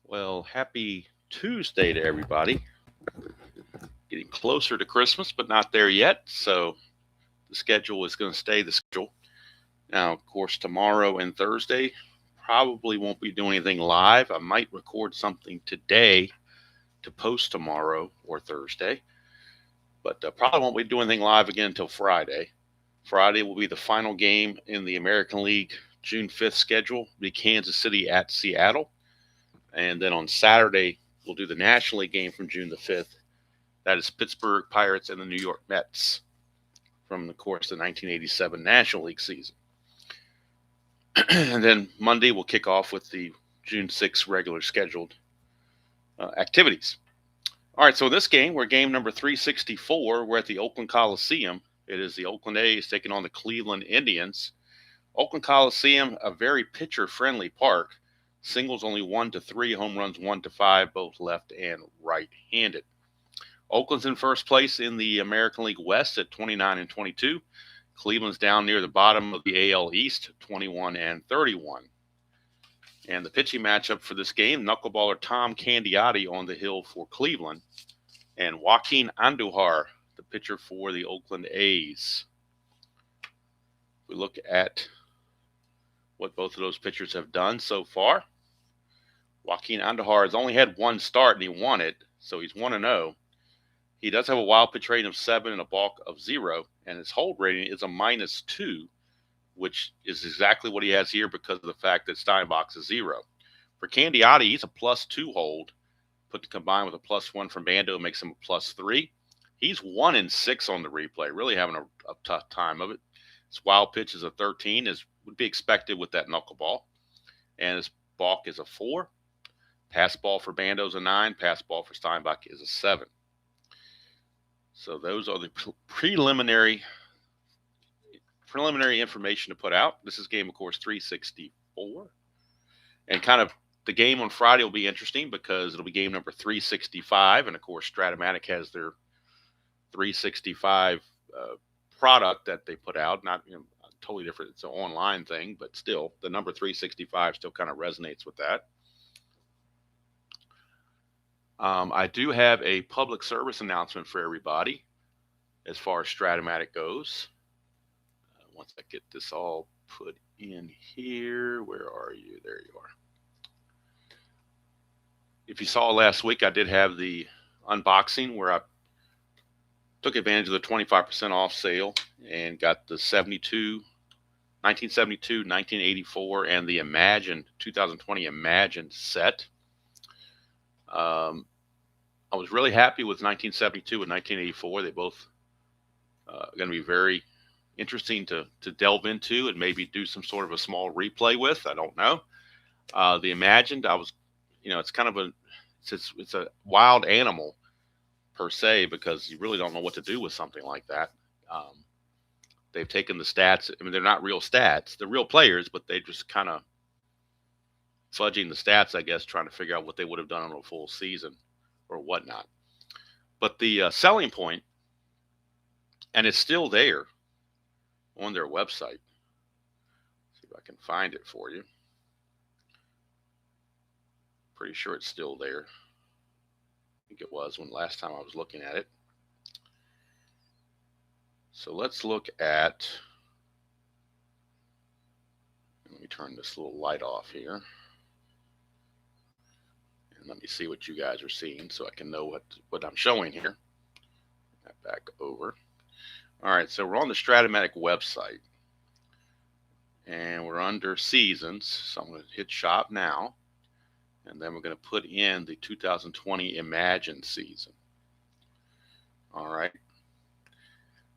Well, happy Tuesday to everybody. Getting closer to Christmas, but not there yet. So the schedule is going to stay the schedule. Now, of course, tomorrow and Thursday probably won't be doing anything live. I might record something today to post tomorrow or Thursday, but probably won't be doing anything live again until Friday. Friday will be the final game in the American League June 5th schedule, be Kansas City at Seattle. And then on Saturday, we'll do the National League game from June the 5th. That is Pittsburgh Pirates and the New York Mets from, of course, the 1987 National League season. And then Monday, we'll kick off with the June 6th regular scheduled activities. All right, so in this game, we're game number 364. We're at the Oakland Coliseum. It is the Oakland A's taking on the Cleveland Indians. Oakland Coliseum, a very pitcher-friendly park. Singles only 1 to 3, home runs 1 to 5, both left and right-handed. Oakland's in first place in the American League West at 29 and 22. Cleveland's down near the bottom of the AL East, 21 and 31. And the pitching matchup for this game, knuckleballer Tom Candiotti on the hill for Cleveland, and Joaquin Andujar, the pitcher for the Oakland A's. We look at what both of those pitchers have done so far. Joaquin Andujar has only had one start, and he won it, so he's 1-0. He does have a wild pitch rating of 7 and a balk of 0, and his hold rating is a -2, which is exactly what he has here because of the fact that Steinbach's is 0. For Candiotti, he's a +2 hold, combined with a +1 from Bando makes him a +3. He's 1-6 on the replay, really having a tough time of it. His wild pitch is a 13, as would be expected with that knuckleball, and his balk is a 4. Pass ball for Bando is a 9. Pass ball for Steinbach is a 7. So those are the preliminary information to put out. This is game, of course, 364. And kind of the game on Friday will be interesting because it'll be game number 365. And, of course, Strat-O-Matic has their 365 product that they put out. Not totally different. It's an online thing, but still, the number 365 still kind of resonates with that. I do have a public service announcement for everybody as far as Strat-O-Matic goes. Once I get this all put in here, where are you? There you are. If you saw last week, I did have the unboxing where I took advantage of the 25% off sale and got the 1972, 1984, and the Imagine 2020 Imagine set. I was really happy with 1972 and 1984. They both going to be very interesting to delve into and maybe do some sort of a small replay with. I don't know. The Imagined, it's kind of it's a wild animal per se because you really don't know what to do with something like that. They've taken the stats. I mean, they're not real stats. They're real players, but they just kind of fudging the stats, I guess, trying to figure out what they would have done on a full season or whatnot. But the selling point, and it's still there on their website. See if I can find it for you. Pretty sure it's still there. I think it was when last time I was looking at it. So let's look at, let me turn this little light off here. And let me see what you guys are seeing so I can know what I'm showing here. That back over. All right, so we're on the Strat-O-Matic website. And we're under seasons. So I'm going to hit shop now. And then we're going to put in the 2020 Imagine season. All right.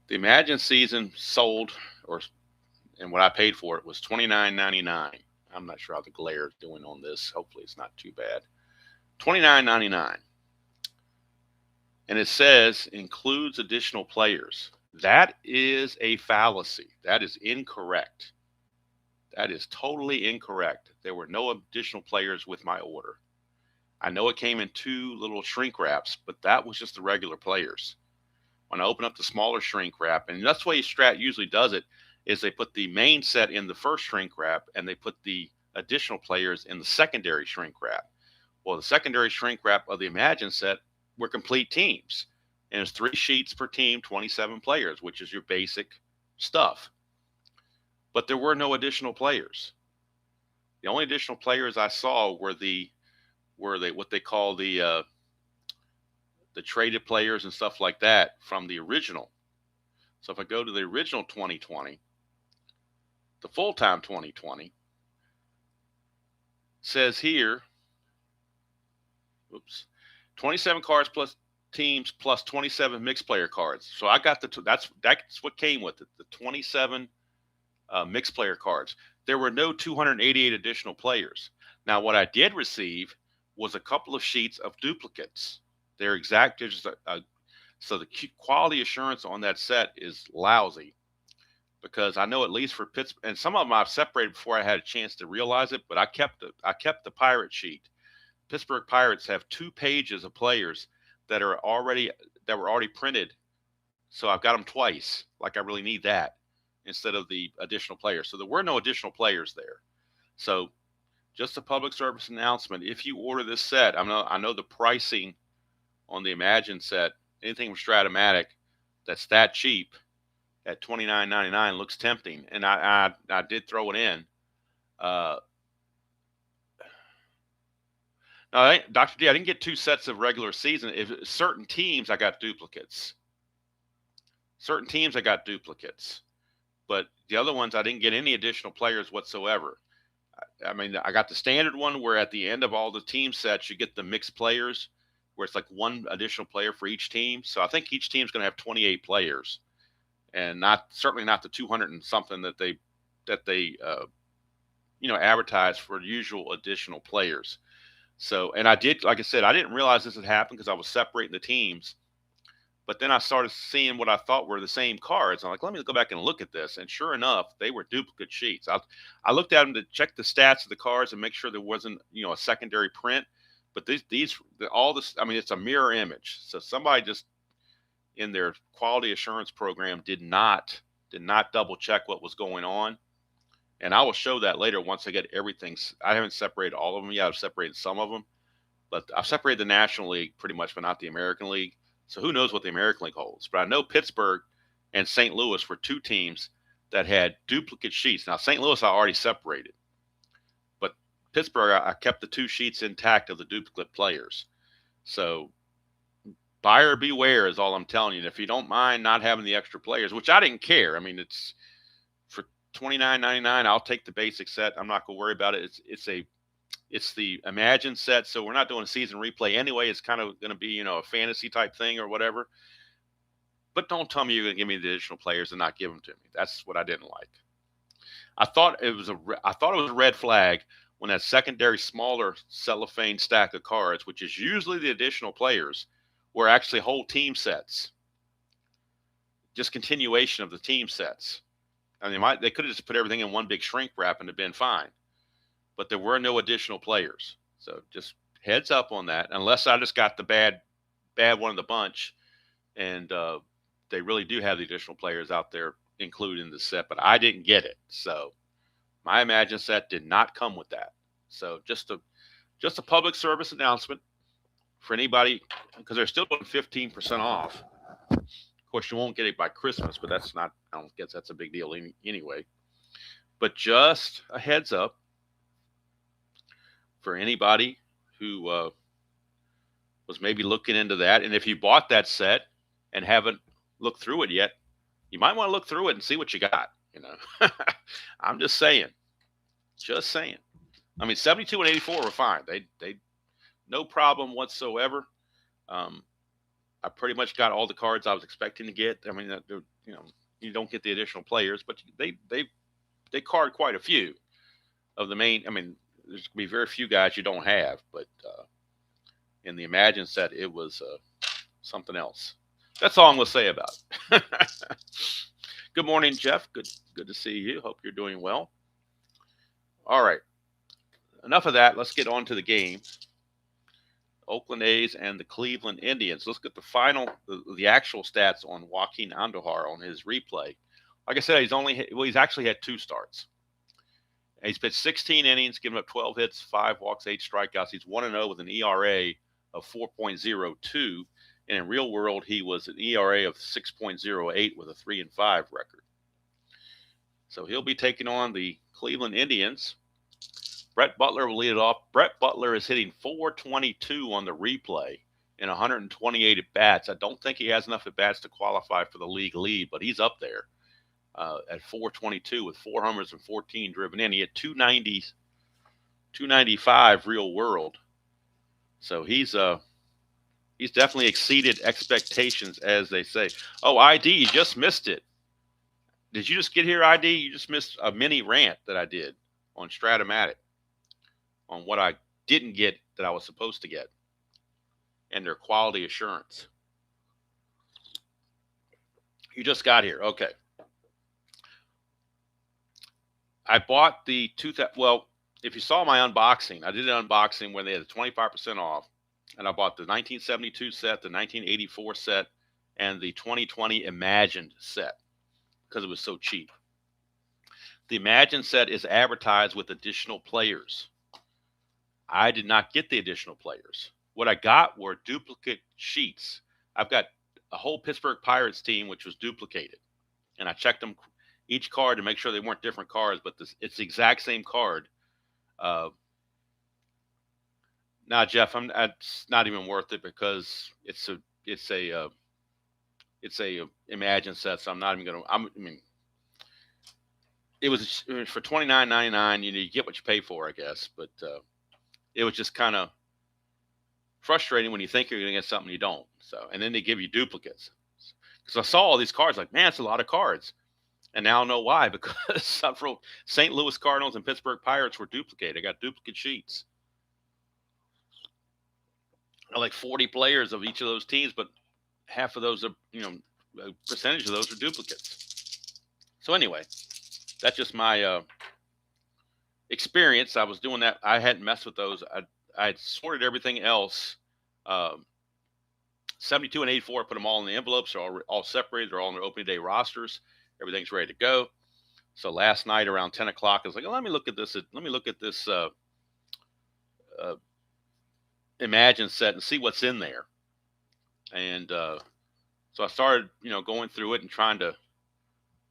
The Imagine season sold, and what I paid for it was $29.99. I'm not sure how the glare is doing on this. Hopefully it's not too bad. $29.99. And it says includes additional players. That is a fallacy. That is incorrect. That is totally incorrect. There were no additional players with my order. I know it came in 2 little shrink wraps, but that was just the regular players. When I open up the smaller shrink wrap, and that's the way Strat usually does it, is they put the main set in the first shrink wrap and they put the additional players in the secondary shrink wrap. Well, the secondary shrink wrap of the Imagine set were complete teams. And it's 3 sheets per team, 27 players, which is your basic stuff. But there were no additional players. The only additional players I saw were what they call the traded players and stuff like that from the original. So if I go to the original 2020, the full-time 2020 says here, oops, 27 cards plus teams plus 27 mixed player cards. So I got that's what came with it, the 27 mixed player cards. There were no 288 additional players. Now, what I did receive was a couple of sheets of duplicates. They're exact. So the quality assurance on that set is lousy, because I know at least for Pittsburgh, and some of them I've separated before I had a chance to realize it, but I kept the Pirate sheet. Pittsburgh Pirates have 2 pages of players that were already printed, so I've got them twice. Like I really need that instead of the additional players. So there were no additional players there. So just a public service announcement: if you order this set, I know the pricing on the Imagine set, anything from Strat-O-Matic that's that cheap at $29.99 looks tempting, and I did throw it in. No, Dr. D, I didn't get 2 sets of regular season. If certain teams, I got duplicates. But the other ones, I didn't get any additional players whatsoever. I mean, I got the standard one where at the end of all the team sets, you get the mixed players, where it's like 1 additional player for each team. So I think each team's going to have 28 players, and certainly not the 200 and something that they advertise for usual additional players. So, and like I said, I didn't realize this had happened because I was separating the teams. But then I started seeing what I thought were the same cards. I'm like, let me go back and look at this. And sure enough, they were duplicate sheets. I looked at them to check the stats of the cards and make sure there wasn't, a secondary print. But all this, I mean, it's a mirror image. So somebody just in their quality assurance program did not double check what was going on. And I will show that later once I get everything. I haven't separated all of them yet. I've separated some of them, but I've separated the National League pretty much, but not the American League. So who knows what the American League holds? But I know Pittsburgh and St. Louis were 2 teams that had duplicate sheets. Now, St. Louis I already separated, but Pittsburgh, I kept the 2 sheets intact of the duplicate players. So buyer beware is all I'm telling you. And if you don't mind not having the extra players, which I didn't care. I mean, it's for $29.99. I'll take the basic set. I'm not going to worry about it. It's the Imagine set, so we're not doing a season replay anyway. It's kind of going to be, a fantasy type thing or whatever. But don't tell me you're going to give me the additional players and not give them to me. That's what I didn't like. I thought it was a red flag when that secondary smaller cellophane stack of cards, which is usually the additional players, were actually whole team sets. Just continuation of the team sets. I mean, they could have just put everything in one big shrink wrap and it'd been fine. But there were no additional players. So just heads up on that, unless I just got the bad one of the bunch, and they really do have the additional players out there included in the set, but I didn't get it. So my Imagine set did not come with that. So just a public service announcement for anybody, because they're still doing 15% off. Of course, you won't get it by Christmas, but I don't guess that's a big deal anyway. But just a heads up for anybody who was maybe looking into that. And if you bought that set and haven't looked through it yet, you might want to look through it and see what you got. I'm just saying. I mean, 72 and 84 were fine. They no problem whatsoever. I pretty much got all the cards I was expecting to get. I mean, you don't get the additional players, but they card quite a few of the main. I mean, there's going to be very few guys you don't have, but in the Imagine set, it was something else. That's all I'm going to say about it. Good morning, Jeff. Good to see you. Hope you're doing well. All right. Enough of that. Let's get on to the game. Oakland A's and the Cleveland Indians. Let's get the actual stats on Joaquin Andujar on his replay. Like I said, he's actually had 2 starts. And he's pitched 16 innings, given up 12 hits, 5 walks, 8 strikeouts. He's 1-0 with an ERA of 4.02. And in real world, he was an ERA of 6.08 with a 3-5 record. So he'll be taking on the Cleveland Indians. Brett Butler will lead it off. Brett Butler is hitting 422 on the replay in 128 at-bats. I don't think he has enough at-bats to qualify for the league lead, but he's up there at 422 with 4 homers and 14 driven in. He had 295 real world. So he's definitely exceeded expectations, as they say. Oh, ID, you just missed it. Did you just get here, ID? You just missed a mini rant that I did on Strat-O-Matic on what I didn't get that I was supposed to get and their quality assurance. You just got here. Okay. I bought the well, if you saw my unboxing, I did an unboxing when they had 25% off, and I bought the 1972 set, the 1984 set, and the 2020 Imagined set because it was so cheap. The Imagined set is advertised with additional players. I did not get the additional players. What I got were duplicate sheets. I've got a whole Pittsburgh Pirates team, which was duplicated. And I checked them, each card, to make sure they weren't different cards, but it's the exact same card. Now, Jeff, it's not even worth it because it's a Imagine set, so I'm not even going to. I mean, it was for $29.99. You get what you pay for, I guess. But it was just kind of frustrating when you think you're going to get something you don't. So, and then they give you duplicates. Because I saw all these cards, like, man, it's a lot of cards. And now I know why, because several St. Louis Cardinals and Pittsburgh Pirates were duplicated. I got duplicate sheets. Like 40 players of each of those teams, but half of those are, a percentage of those are duplicates. So anyway, that's just my experience. I was doing that. I hadn't messed with those. I had sorted everything else. 72 and 84, I put them all in the envelopes. They're all separated. They're all in their opening day rosters. Everything's ready to go. So last night around 10 o'clock, I was like, let me look at this. Let me look at this Imagine set and see what's in there. And so I started, going through it and trying to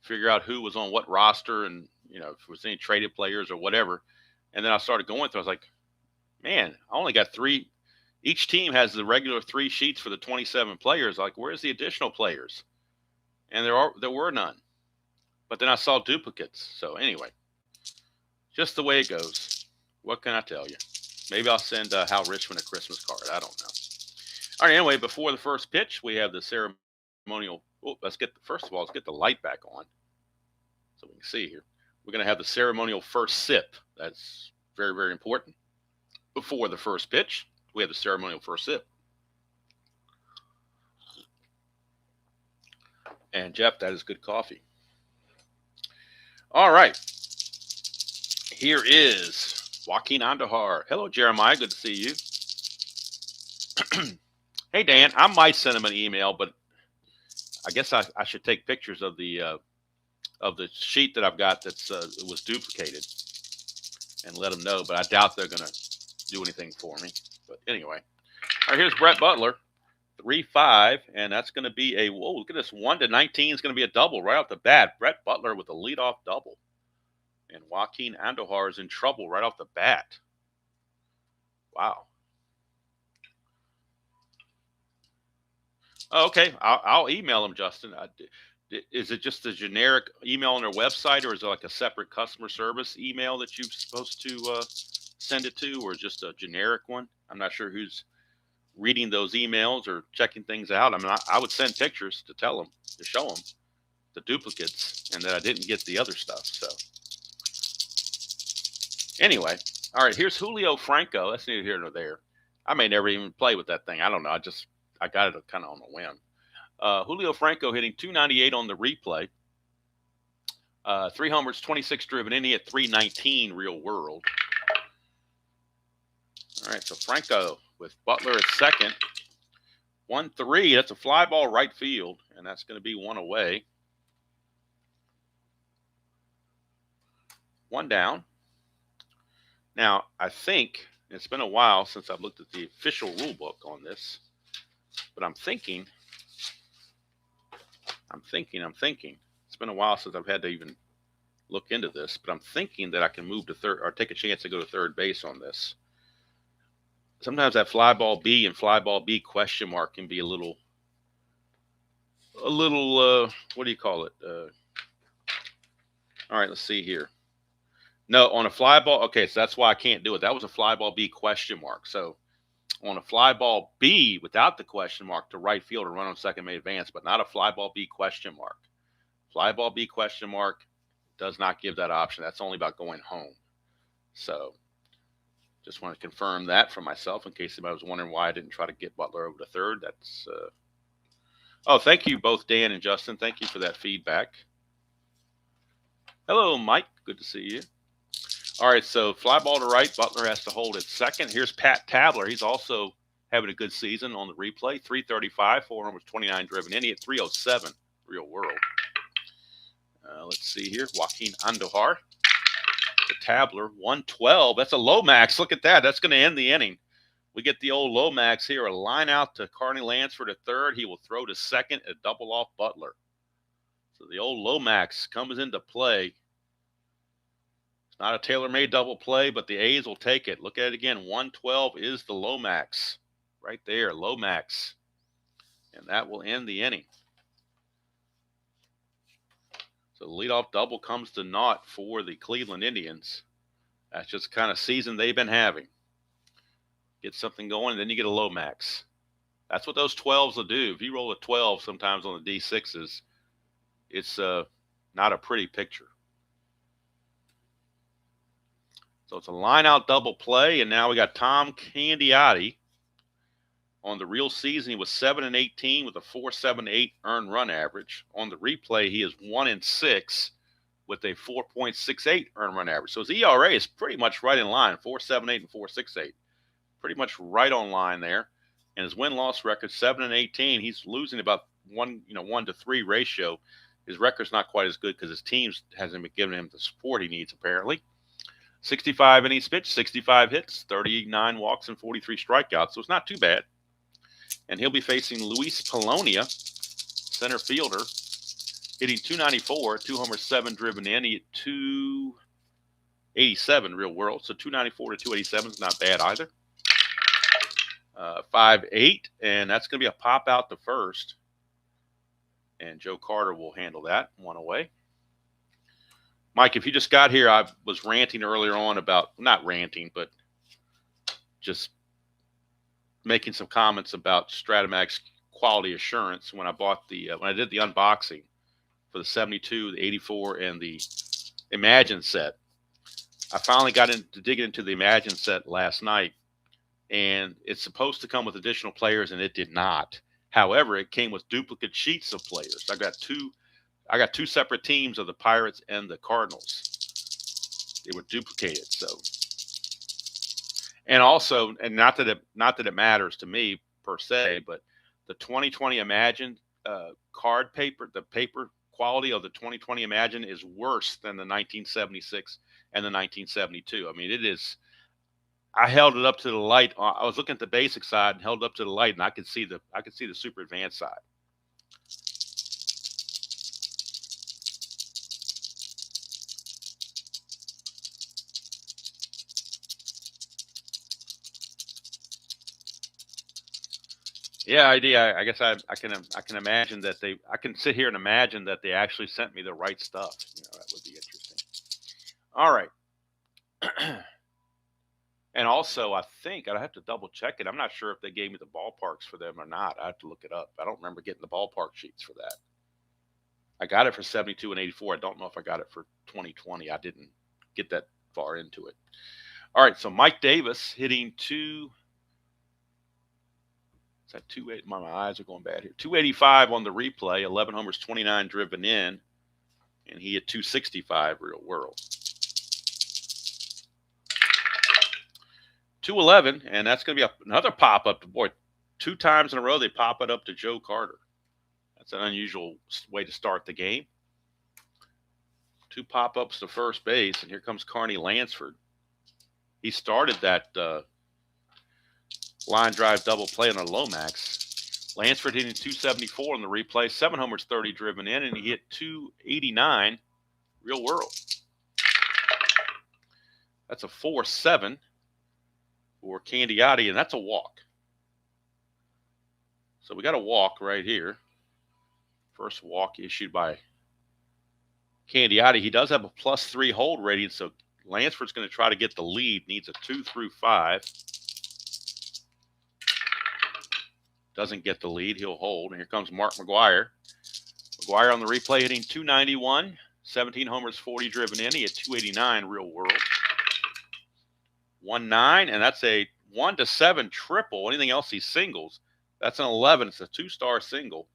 figure out who was on what roster and, if there was any traded players or whatever. And then I started going through. I was like, man, I only got 3. Each team has the regular 3 sheets for the 27 players. Like, where's the additional players? And there were none. But then I saw duplicates. So anyway, just the way it goes. What can I tell you? Maybe I'll send Hal Richmond a Christmas card. I don't know. All right. Anyway, before the first pitch, we have the ceremonial. Oh, first of all, let's get the light back on so we can see here. We're going to have the ceremonial first sip. That's very, very important. Before the first pitch, we have the ceremonial first sip. And Jeff, that is good coffee. All right. Here is Joaquin Andujar. Hello, Jeremiah. Good to see you. Hey, Dan. I might send him an email, but I guess I should take pictures of the sheet that I've got that's it was duplicated and let them know. But I doubt they're going to do anything for me. But anyway, all right. Here's Brett Butler, 3-5, and that's going to be a whoa. Look at this, 1-19 is going to be a double right off the bat. Brett Butler with a leadoff double. And Joaquin Andujar is in trouble right off the bat. Wow. Oh, okay, I'll email him, Justin. Is it just a generic email on their website, or is it like a separate customer service email that you're supposed to send it to, or just a generic one? I'm not sure who's reading those emails or checking things out. I mean, I would send pictures to tell them, to show them the duplicates and that I didn't get the other stuff. So anyway, all right, here's Julio Franco. That's neither here nor there. I may never even play with that thing. I don't know. I got it kind of on the whim. Julio Franco hitting 298 on the replay. 3 homers, 26 driven in. He had 319 real world. All right, so Franco with Butler at second. 1-3. That's a fly ball right field, and that's going to be 1 away. 1 down. Now, I think it's been a while since I've looked at the official rule book on this, but I'm thinking. It's been a while since I've had to even look into this, but I'm thinking that I can move to third or take a chance to go to third base on this. Sometimes that fly ball B and fly ball B question mark can be a little, what do you call it? All right, let's see here. No, on a fly ball, okay, so that's why I can't do it. That was a fly ball B question mark. So on a fly ball B without the question mark to right field and run on second may advance, but not a fly ball B question mark. Fly ball B question mark does not give that option. That's only about going home. So just want to confirm that for myself in case anybody was wondering why I didn't try to get Butler over to third. That's oh, thank you both, Dan and Justin. Thank you for that feedback. Hello, Mike. Good to see you. All right, so fly ball to right. Butler has to hold at second. Here's Pat Tabler. He's also having a good season on the replay. 335, 4 homers, 29 driven in. He hit 307, real world. Let's see here. Joaquin Andujar. The Tabler, 112. That's a Lomax. Look at that. That's going to end the inning. We get the old Lomax here. A line out to Carney Lansford at third. He will throw to second and double off Butler. So the old Lomax comes into play. It's not a tailor-made double play, but the A's will take it. Look at it again. 112 is the Lomax. Right there, Lomax. And that will end the inning. So the leadoff double comes to naught for the Cleveland Indians. That's just the kind of season they've been having. Get something going, and then you get a Lomax. That's what those 12s will do. If you roll a 12 sometimes on the D6s, it's not a pretty picture. So it's a line-out double play, and now we got Tom Candiotti. On the real season, he was 7-18 with a 4.78 earned run average. On the replay, he is 1-6 with a 4.68 earned run average. So his ERA is pretty much right in line, 4.78 and 4.68. Pretty much right on line there. And his win-loss record, 7-18. He's losing about 1 to 3 ratio. His record's not quite as good because his team hasn't been giving him the support he needs, apparently. 65 innings pitched, 65 hits, 39 walks, and 43 strikeouts. So it's not too bad. And he'll be facing Luis Polonia, center fielder, hitting 294, 2 homers, 7 driven in. He hit 287 real world. So 294 to 287 is not bad either. 5-8, and that's going to be a pop out to first. And Joe Carter will handle that one away. Mike, if you just got here, I was ranting earlier on about, not ranting, but just making some comments about Strat-O-Matic's quality assurance when I bought when I did the unboxing for the 72, the 84, and the Imagine set. I finally got into digging into the Imagine set last night, and it's supposed to come with additional players, and it did not. However, it came with duplicate sheets of players. I got two separate teams of the Pirates and the Cardinals. They were duplicated, so. And also, and not that it matters to me per se, but the 2020 Imagine card paper, the paper quality of the 2020 Imagine is worse than the 1976 and the 1972. I mean, it is. I held it up to the light. I was looking at the basic side and held it up to the light, and I could see the super advanced side. Yeah, I guess I can imagine that I can sit here and imagine that they actually sent me the right stuff. That would be interesting. All right. And also, I think I'd have to double check it. I'm not sure if they gave me the ballparks for them or not. I have to look it up. I don't remember getting the ballpark sheets for that. I got it for 72 and 84. I don't know if I got it for 2020. I didn't get that far into it. All right, so Mike Davis hitting Is that 280? My eyes are going bad here. 285 on the replay, 11 homers, 29 driven in, and he hit 265 real world. 211, and that's going to be another pop up. Boy, 2 times in a row they pop it up to Joe Carter. That's an unusual way to start the game. 2 pop ups to first base, and here comes Carney Lansford. He started that line drive double play on a Lomax. Lansford hitting 274 on the replay, 7 homers, 30 driven in, and he hit 289 real world. That's a 4-7 for Candiotti, and that's a walk. So we got a walk right here. First walk issued by Candiotti. He does have a +3 hold rating, so Lansford's going to try to get the lead. Needs a 2 through 5. Doesn't get the lead. He'll hold. And here comes Mark McGuire. McGuire on the replay hitting 291. 17 homers, 40 driven in. He hit 289 real world. 1-9, and that's a 1-7 triple. Anything else he singles. That's an 11. It's a 2-star single.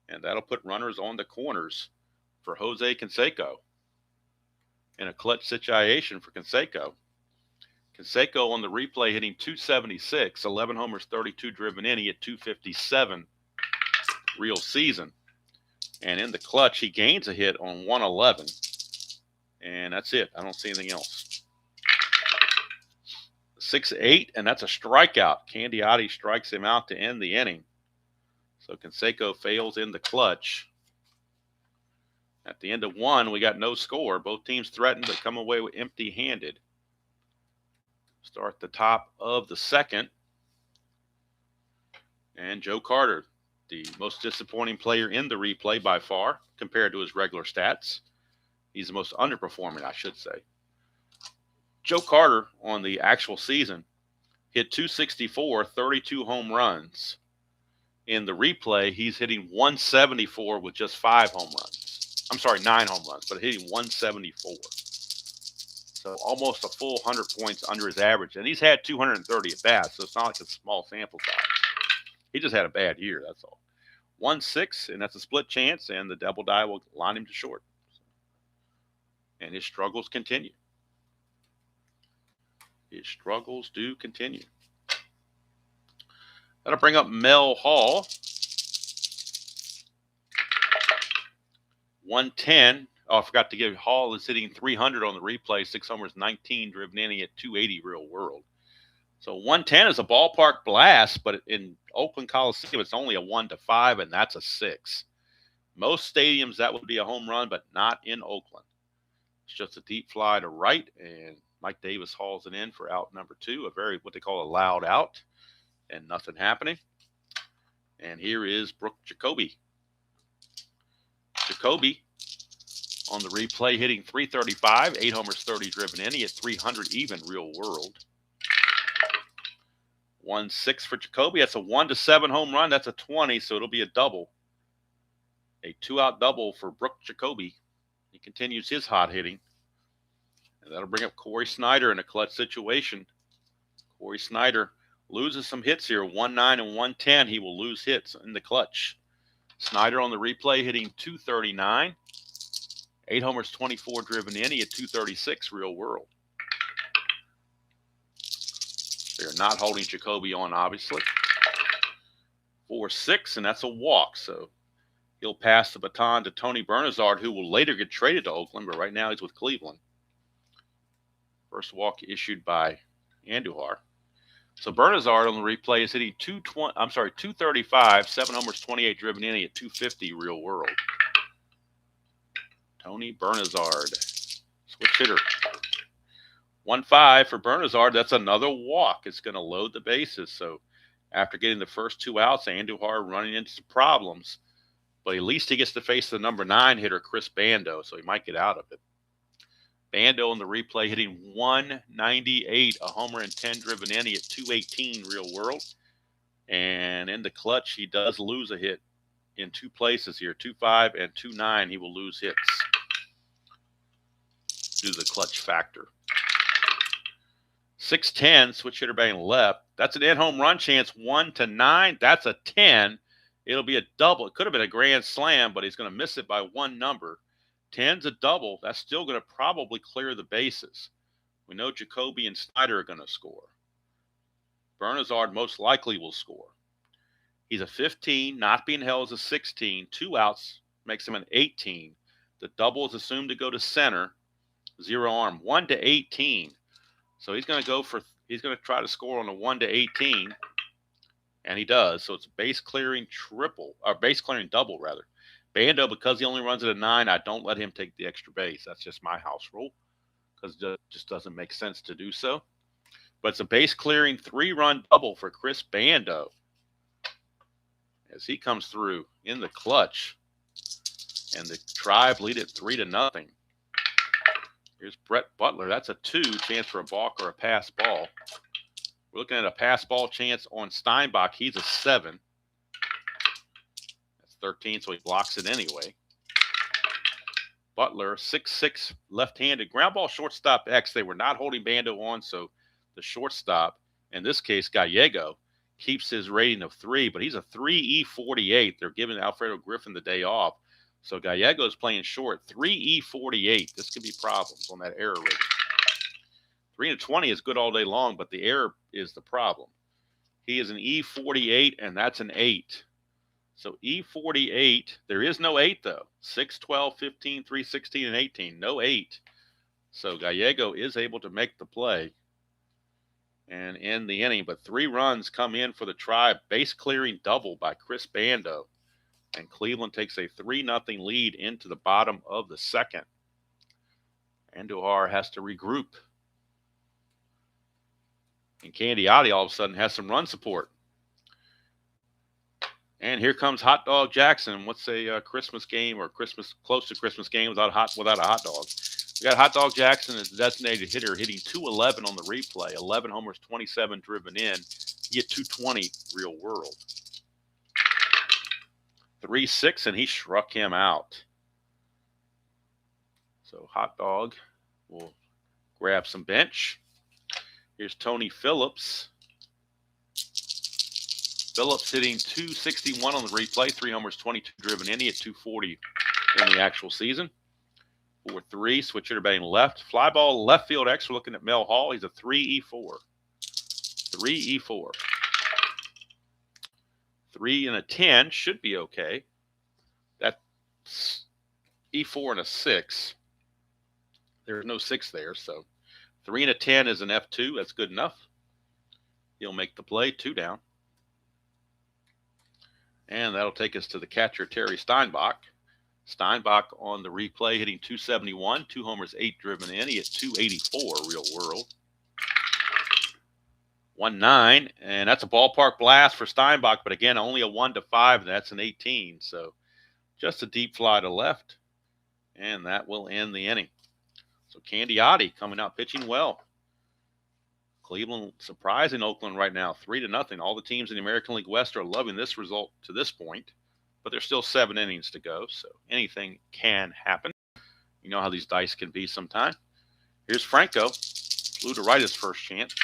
And that'll put runners on the corners for Jose Canseco. In a clutch situation for Canseco. Canseco on the replay hitting 276, 11 homers, 32 driven in. He hit 257 real season. And in the clutch, he gains a hit on 111. And that's it. I don't see anything else. 6-8, and that's a strikeout. Candiotti strikes him out to end the inning. So Canseco fails in the clutch. At the end of 1, we got no score. Both teams threatened but come away with empty-handed. Start the top of the second. And Joe Carter, the most disappointing player in the replay by far compared to his regular stats. He's the most underperforming, I should say. Joe Carter on the actual season hit 264, 32 home runs. In the replay, he's hitting 174 with just 5 home runs. I'm sorry, 9 home runs, but hitting 174. So almost a full 100 points under his average. And he's had 230 at bats, so it's not like a small sample size. He just had a bad year, that's all. 1-6, and that's a split chance, and the double die will line him to short. And his struggles continue. His struggles do continue. That'll bring up Mel Hall. 110. Oh, I forgot to give Hall is hitting 300 on the replay. 6 homers, 19 driven in. He at 280 real world. So 110 is a ballpark blast, but in Oakland Coliseum, it's only a 1-5, and that's a 6. Most stadiums, that would be a home run, but not in Oakland. It's just a deep fly to right, and Mike Davis hauls it in for out number 2, a very, what they call a loud out, and nothing happening. And here is Brooke Jacoby. Jacoby on the replay hitting 335, 8 homers, 30 driven in. He hit 300 even real world. 1-6 for Jacoby. That's a 1-7 home run. That's a 20, so it'll be a double. A 2-out double for Brooke Jacoby. He continues his hot hitting. And that'll bring up Corey Snyder in a clutch situation. Corey Snyder loses some hits here, 1-9 and 110. He will lose hits in the clutch. Snyder on the replay hitting 239. 8 homers, 24 driven in. He had 236 real world. They're not holding Jacoby on, obviously. 4-6, and that's a walk. So he'll pass the baton to Tony Bernazard, who will later get traded to Oakland, but right now he's with Cleveland. First walk issued by Andujar. So Bernazard on the replay is hitting 235, 7 homers, 28 driven in. He at 250 real world. Tony Bernazard, switch hitter. 1-5 for Bernazard. That's another walk. It's going to load the bases. So after getting the first 2 outs, Andujar running into some problems. But at least he gets to face the number 9 hitter, Chris Bando, so he might get out of it. Bando on the replay hitting 198, a homer and 10 driven in. He at 218 real world. And in the clutch, he does lose a hit in 2 places here, 2-5 and 2-9. He will lose hits due to the clutch factor. 6-10, switch hitter batting left. That's an in-home run chance, 1-9. That's a 10. It'll be a double. It could have been a grand slam, but he's going to miss it by 1 number. 10's a double. That's still going to probably clear the bases. We know Jacoby and Snyder are going to score. Bernazard most likely will score. He's a 15, not being held as a 16. 2 outs makes him an 18. The double is assumed to go to center. 0 arm. 1-18. So he's going to try to score on a 1-18, and he does. So it's a base clearing double rather. Bando, because he only runs at a 9, I don't let him take the extra base. That's just my house rule, because it just doesn't make sense to do so. But it's a base clearing 3-run double for Chris Bando as he comes through in the clutch, and the Tribe lead it 3-0. Here's Brett Butler. That's a 2, chance for a balk or a pass ball. We're looking at a pass ball chance on Steinbach. He's a 7. That's 13, so he blocks it anyway. Butler, 6'6", left-handed. Ground ball shortstop X. They were not holding Bando on, so the shortstop, in this case Gallego, keeps his rating of 3, but he's a 3E48. They're giving Alfredo Griffin the day off. So Gallego is playing short, 3E48. This could be problems on that error rating. 3-20 is good all day long, but the error is the problem. He is an E48, and that's an 8. So E48, there is no 8, though. 6, 12, 15, 3, 16, and 18. No 8. So Gallego is able to make the play and end the inning. But 3 runs come in for the Tribe. Base clearing double by Chris Bando. And Cleveland takes a 3-0 lead into the bottom of the second. Andujar has to regroup. And Candiotti all of a sudden has some run support. And here comes Hot Dog Jackson. What's a Christmas game or close to Christmas game without a hot dog? We got Hot Dog Jackson as the designated hitter, hitting 211 on the replay. 11 homers, 27 driven in. He hit 220 real world. 3-6, and he struck him out. So Hot Dog will grab some bench. Here's Tony Phillips. Phillips hitting 261 on the replay, 3 homers, 22 driven in. He hit 240 in the actual season. 4-3, switch hitter batting left. Fly ball left field X. We're looking at Mel Hall. He's a 3E4. 3E4. 3 and a 10 should be okay. That's E4 and a 6. There's no 6 there, so 3 and a 10 is an F2. That's good enough. He'll make the play, 2 down. And that'll take us to the catcher, Terry Steinbach. Steinbach on the replay hitting 271, 2 homers, 8 driven in. He hit 284 real world. 1-9, and that's a ballpark blast for Steinbach, but again, only a 1-5, and that's an 18. So just a deep fly to left, and that will end the inning. So Candiotti coming out pitching well. Cleveland surprising Oakland right now, 3-0. All the teams in the American League West are loving this result to this point, but there's still 7 innings to go, so anything can happen. You know how these dice can be sometime. Here's Franco. Flew to right his first chance.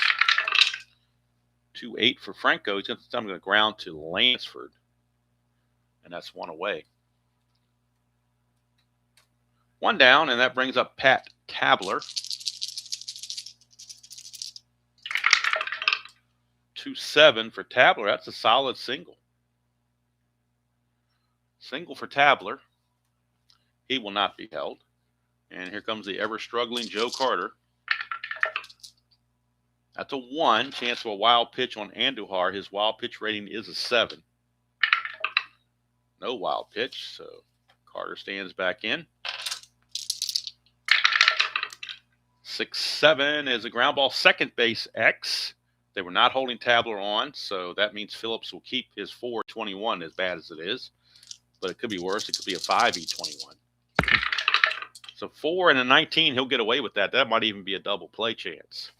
2-8 for Franco. He's going to ground to Lansford, and that's 1 away. 1 down, and that brings up Pat Tabler. 2-7 for Tabler. That's a solid single. Single for Tabler. He will not be held. And here comes the ever-struggling Joe Carter. That's a 1. Chance of a wild pitch on Andujar. His wild pitch rating is a 7. No wild pitch, so Carter stands back in. 6-7 is a ground ball, second base X. They were not holding Tabler on, so that means Phillips will keep his 4-21 as bad as it is. But it could be worse. It could be a 5E21. So 4 and a 19, he'll get away with that. That might even be a double play chance.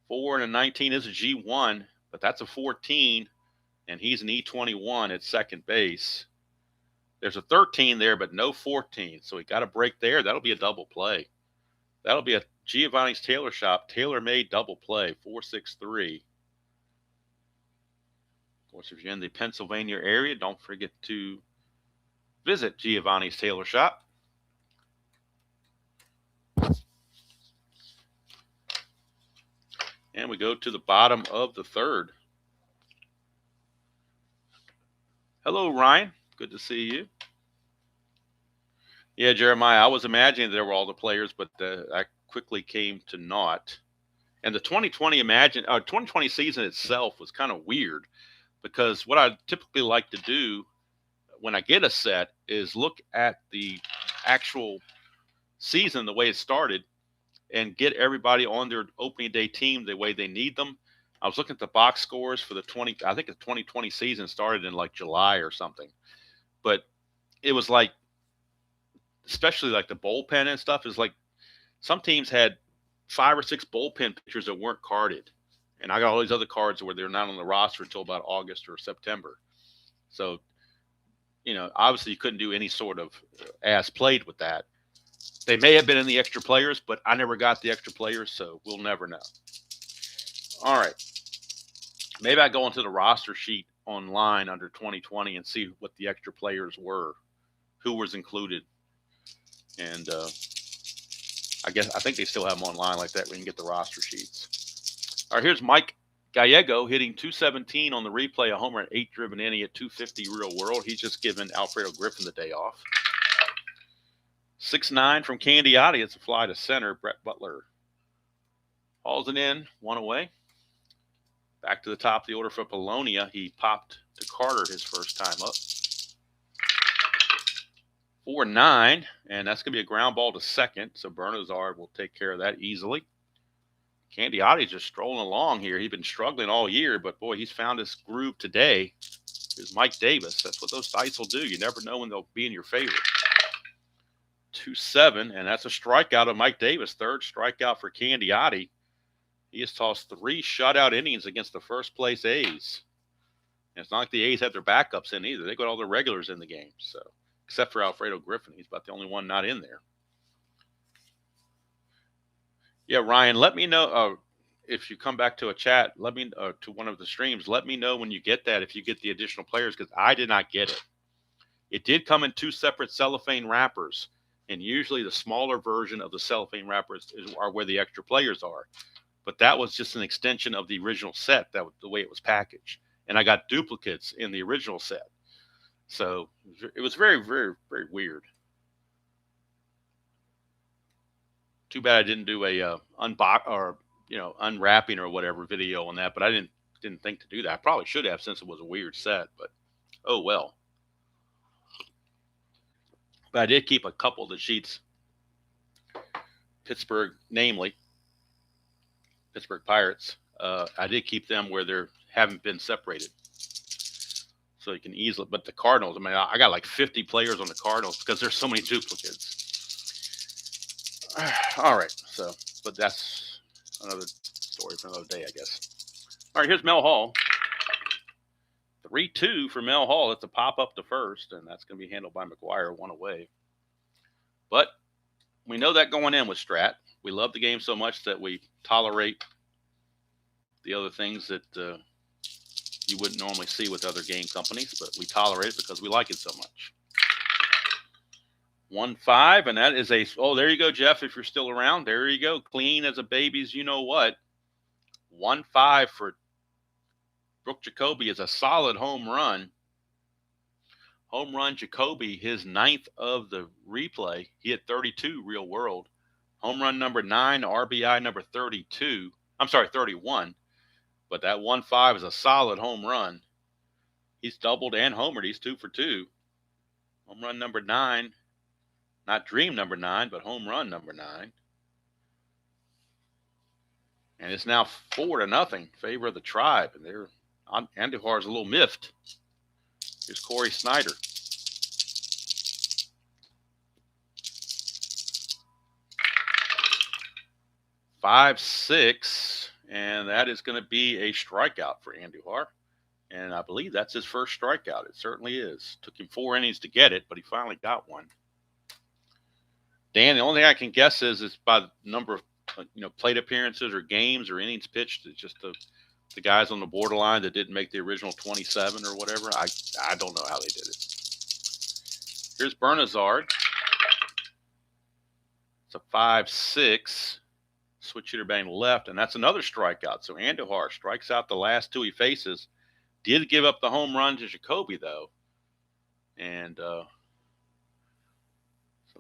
4 and a 19 is a G1, but that's a 14, and he's an E21 at second base. There's a 13 there, but no 14, so he got a break there. That'll be a double play. That'll be a Giovanni's Tailor Shop tailor-made double play, 463. Of course, if you're in the Pennsylvania area, don't forget to visit Giovanni's Tailor Shop. And we go to the bottom of the third. Hello, Ryan. Good to see you. Yeah, Jeremiah, I was imagining there were all the players, but I quickly came to naught. And the 2020 season itself was kind of weird because what I typically like to do when I get a set is look at the actual season, the way it started, and get everybody on their opening day team the way they need them. I was looking at the box scores for I think the 2020 season started in like July or something, but it was like, especially like the bullpen and stuff, is like some teams had 5 or 6 bullpen pitchers that weren't carded. And I got all these other cards where they're not on the roster until about August or September. So, obviously you couldn't do any sort of ass played with that. They may have been in the extra players, but I never got the extra players, so we'll never know. All right. Maybe I go into the roster sheet online under 2020 and see what the extra players were, who was included. And I think they still have them online like that. We can get the roster sheets. All right, here's Mike Gallego hitting 217 on the replay, a homer and 8 driven inning at 250 real world. He's just given Alfredo Griffin the day off. 6-9 from Candiotti. It's a fly to center. Brett Butler hauls it in, 1 away. Back to the top of the order for Polonia. He popped to Carter his first time up. 4-9, and that's going to be a ground ball to second, so Bernazard will take care of that easily. Candiotti's just strolling along here. He's been struggling all year, but boy, he's found his groove today. Here's Mike Davis. That's what those dice will do. You never know when they'll be in your favor. 2-7, and that's a strikeout of Mike Davis. Third strikeout for Candiotti. He has tossed 3 shutout innings against the first place A's. And it's not like the A's have their backups in either. They got all their regulars in the game, so except for Alfredo Griffin. He's about the only one not in there. Yeah, Ryan, let me know if you come back to a chat. Let me to one of the streams. Let me know when you get that, if you get the additional players, because I did not get it. It did come in 2 separate cellophane wrappers, and usually the smaller version of the cellophane wrappers are where the extra players are. But that was just an extension of the original set, that was the way it was packaged. And I got duplicates in the original set. So it was very, very, very weird. Too bad I didn't do a unwrapping or whatever video on that, but I didn't think to do that. I probably should have, since it was a weird set, but oh well. But I did keep a couple of the sheets. Pittsburgh, namely Pittsburgh Pirates. I did keep them where they haven't been separated. So you can easily, but the Cardinals, I mean, I got like 50 players on the Cardinals because there's so many duplicates. All right, so, but that's another story for another day, I guess. All right, here's Mel Hall. 3-2 for Mel Hall. That's a pop up to first, and that's going to be handled by McGuire, 1 away. But we know that going in with Strat. We love the game so much that we tolerate the other things that you wouldn't normally see with other game companies, but we tolerate it because we like it so much. 1-5, and that is there you go, Jeff, if you're still around. There you go, clean as a baby's you-know-what. 1-5 for Brooke Jacoby is a solid home run. Home run Jacoby, his 9th of the replay. He hit 32 real world. Home run number 9, RBI number 32. I'm sorry, 31. But that 1-5 is a solid home run. He's doubled and homered. He's 2 for 2. Home run number 9. Not dream number 9, but home run number 9. And it's now 4-0, favor of the Tribe. And Andujar's a little miffed. Here's Corey Snyder. Five, 6, and that is going to be a strikeout for Andujar. And I believe that's his first strikeout. It certainly is. Took him 4 innings to get it, but he finally got one. Dan, the only thing I can guess is by the number of plate appearances or games or innings pitched. It's just the guys on the borderline that didn't make the original 27 or whatever. I don't know how they did it. Here's Bernazard. It's a 5-6. Switch hitter bang left, and that's another strikeout. So Andujar strikes out the last 2 he faces. Did give up the home run to Jacoby, though. And so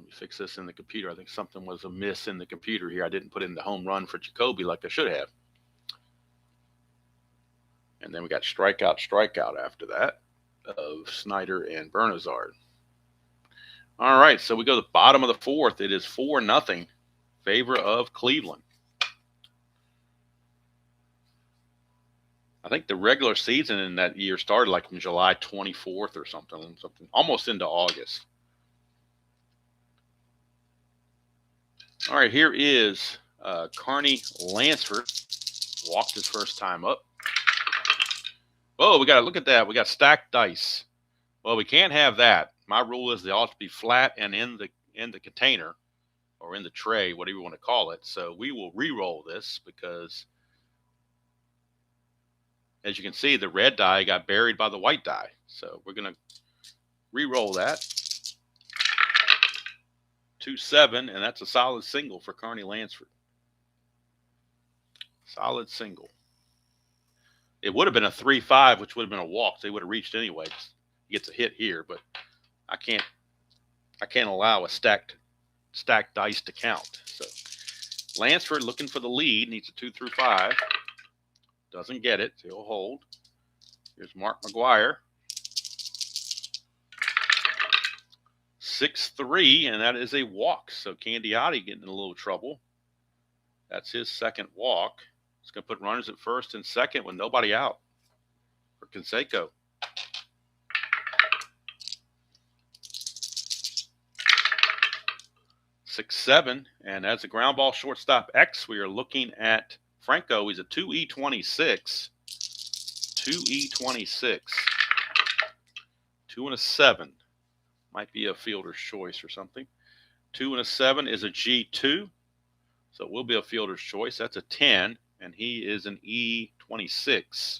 Let me fix this in the computer. I think something was amiss in the computer here. I didn't put in the home run for Jacoby like I should have. And then we got strikeout after that of Snyder and Bernazard. All right, so we go to the bottom of the fourth. It is 4-0 favor of Cleveland. I think the regular season in that year started like from July 24th or something, almost into August. All right, here is Carney Lansford. Walked his first time up. Oh, we got to look at that. We got stacked dice. Well, we can't have that. My rule is they ought to be flat and in the container or in the tray, whatever you want to call it. So we will re-roll this because, as you can see, the red die got buried by the white die. So we're going to re-roll that. 2-7, and that's a solid single for Carney Lansford. Solid single. It would have been a 3-5, which would have been a walk. So they would have reached anyway. He gets a hit here, but I can't allow a stacked dice to count. So Lansford looking for the lead, needs a 2 through 5. Doesn't get it. So he'll hold. Here's Mark McGuire. 6-3, and that is a walk. So Candiotti getting in a little trouble. That's his second walk. It's going to put runners at first and second with nobody out for Canseco. Six, 7, and as a ground ball shortstop X, we are looking at Franco. He's a 2E26. 2E26. 2 and a 7. Might be a fielder's choice or something. 2 and a 7 is a G2. So it will be a fielder's choice. That's a 10, and he is an E26.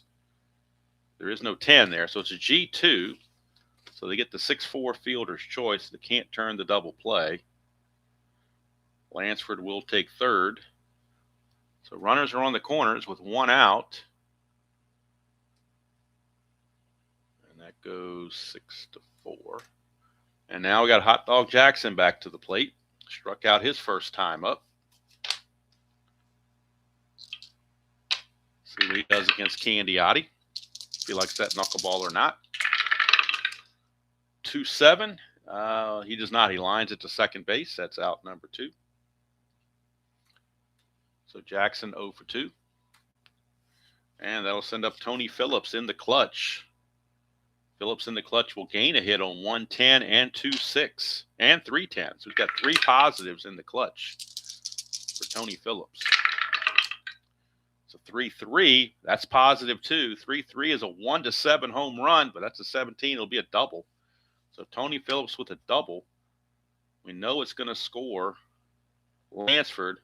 There is no 10 there, so it's a G2. So they get the 6-4 fielder's choice. They can't turn the double play. Lansford will take third. So runners are on the corners with 1 out. And that goes 6-4. And now we got Hot Dog Jackson back to the plate. Struck out his first time up. See what he does against Candiotti. If he likes that knuckleball or not. 2-7. He does not. He lines it to second base. That's out number 2. So Jackson 0 for 2. And that'll send up Tony Phillips in the clutch. Phillips in the clutch will gain a hit on 110 and 2-6 and 310. So we've got 3 positives in the clutch for Tony Phillips. So 3-3, that's positive too. 3-3 is a 1-7 home run, but that's a 17. It'll be a double. So Tony Phillips with a double. We know it's going to score Lansford.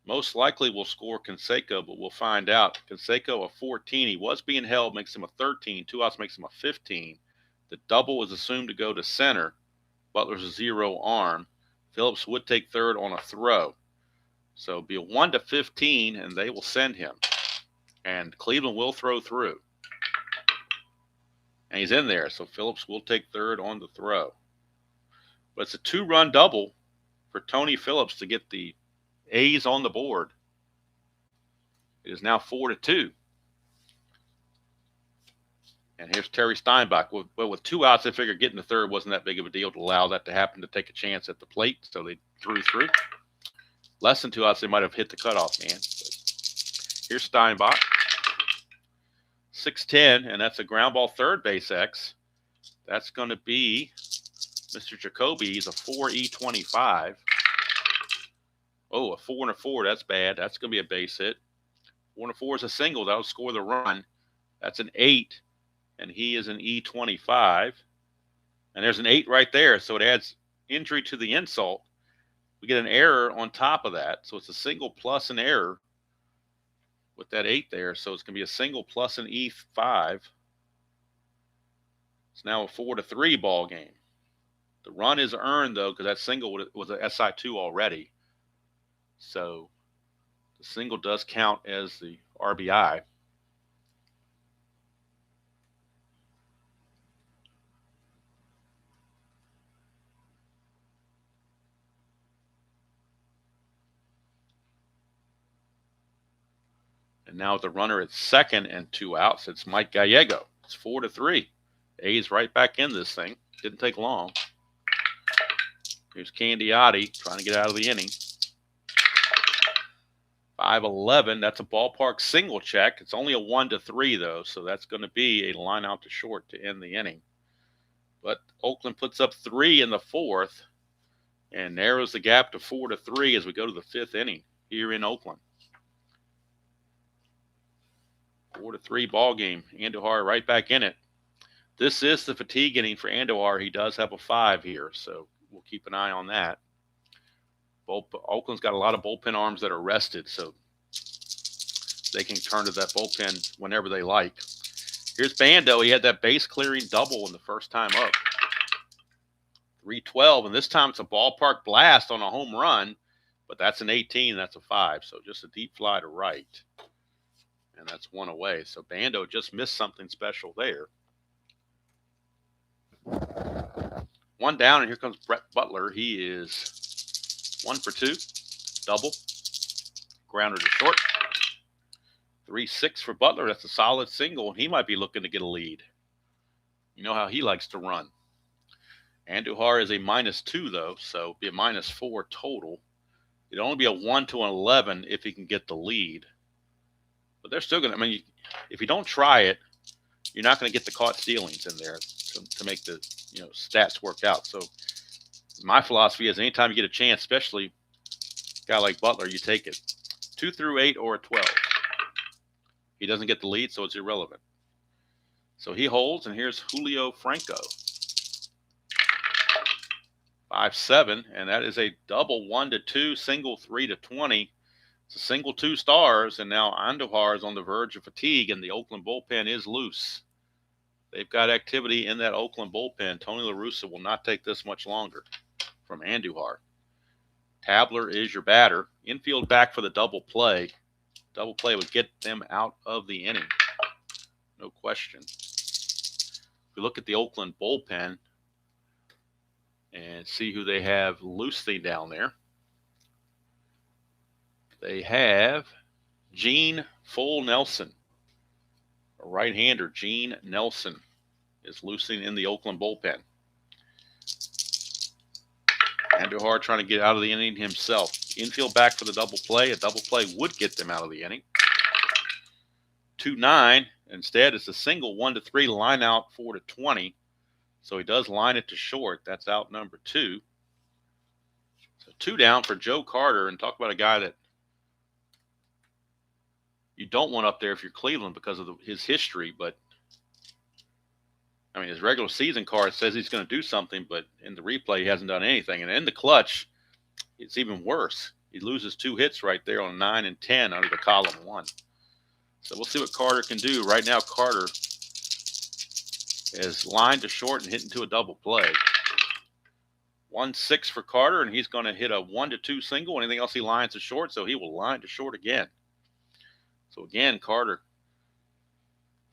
Most likely will score Canseco, but we'll find out. Canseco a 14. He was being held, makes him a 13. 2 outs makes him a 15. The double is assumed to go to center. Butler's a 0 arm. Phillips would take third on a throw. So it'll be a 1-15, and they will send him. And Cleveland will throw through. And he's in there, so Phillips will take third on the throw. But it's a 2-run double for Tony Phillips to get the A's on the board. It is now 4-2. And here's Terry Steinbach. Well, with 2 outs, they figured getting the third wasn't that big of a deal to allow that to happen, to take a chance at the plate. So they threw through. Less than 2 outs, they might have hit the cutoff man. But here's Steinbach. 6-10, and that's a ground ball third base X. That's going to be Mr. Jacoby. He's a 4E25. Oh, a 4 and a 4. That's bad. That's going to be a base hit. 4 and a 4 is a single. That'll score the run. That's an 8, and he is an E25. And there's an 8 right there, so it adds injury to the insult. We get an error on top of that, so it's a single plus an error with that 8 there. So it's going to be a single plus an E5. It's now a 4-3 ball game. The run is earned, though, because that single was a SI2 already. So the single does count as the RBI. And now with the runner at second and 2 outs, it's Mike Gallego. It's 4-3. A's right back in this thing. Didn't take long. Here's Candiotti trying to get out of the inning. 5-11. That's a ballpark single check. It's only a 1-3 though, so that's going to be a line out to short to end the inning. But Oakland puts up 3 in the 4th and narrows the gap to 4-3 as we go to the 5th inning here in Oakland. 4-3 ball game. Andujar right back in it. This is the fatigue inning for Andujar. He does have a 5 here, so we'll keep an eye on that. Oakland's got a lot of bullpen arms that are rested, so they can turn to that bullpen whenever they like. Here's Bando. He had that base clearing double in the first time up. 3-12, and this time it's a ballpark blast on a home run, but that's an 18. That's a 5, so just a deep fly to right. And that's 1 away. So Bando just missed something special there. 1 down, and here comes Brett Butler. He is 1 for 2, double, grounder to short. 3-6 for Butler. That's a solid single, and he might be looking to get a lead. You know how he likes to run. Andujar is a -2 though, so it'll be a -4 total. It'd only be a 1-11 if he can get the lead. But they're still going to, I mean, if you don't try it, you're not going to get the caught stealings in there to make the stats work out. So my philosophy is anytime you get a chance, especially a guy like Butler, you take it. 2 through 8 or a 12. He doesn't get the lead, so it's irrelevant. So he holds, and here's Julio Franco. 5-7, and that is a double 1-2, single 3-20. It's a single 2 stars, and now Andujar is on the verge of fatigue, and the Oakland bullpen is loose. They've got activity in that Oakland bullpen. Tony La Russa will not take this much longer from Andujar. Tabler is your batter. Infield back for the double play. Double play would get them out of the inning. No question. If we look at the Oakland bullpen and see who they have loosely down there, they have Gene Full Nelson. A right-hander, Gene Nelson, is loosening in the Oakland bullpen. Andujar trying to get out of the inning himself. Infield back for the double play. A double play would get them out of the inning. 2-9. Instead, it's a single 1-3 line out 4-20. So he does line it to short. That's out number 2. So 2 down for Joe Carter. And talk about a guy that you don't want up there if you're Cleveland because of his history. But, I mean, his regular season card says he's going to do something, but in the replay, he hasn't done anything. And in the clutch, it's even worse. He loses 2 hits right there on 9 and 10 under the column 1. So we'll see what Carter can do. Right now, Carter is lined to short and hitting to a double play. 1-6 for Carter, and he's going to hit a 1-2 single. Anything else he lines to short, so he will line to short again. So again, Carter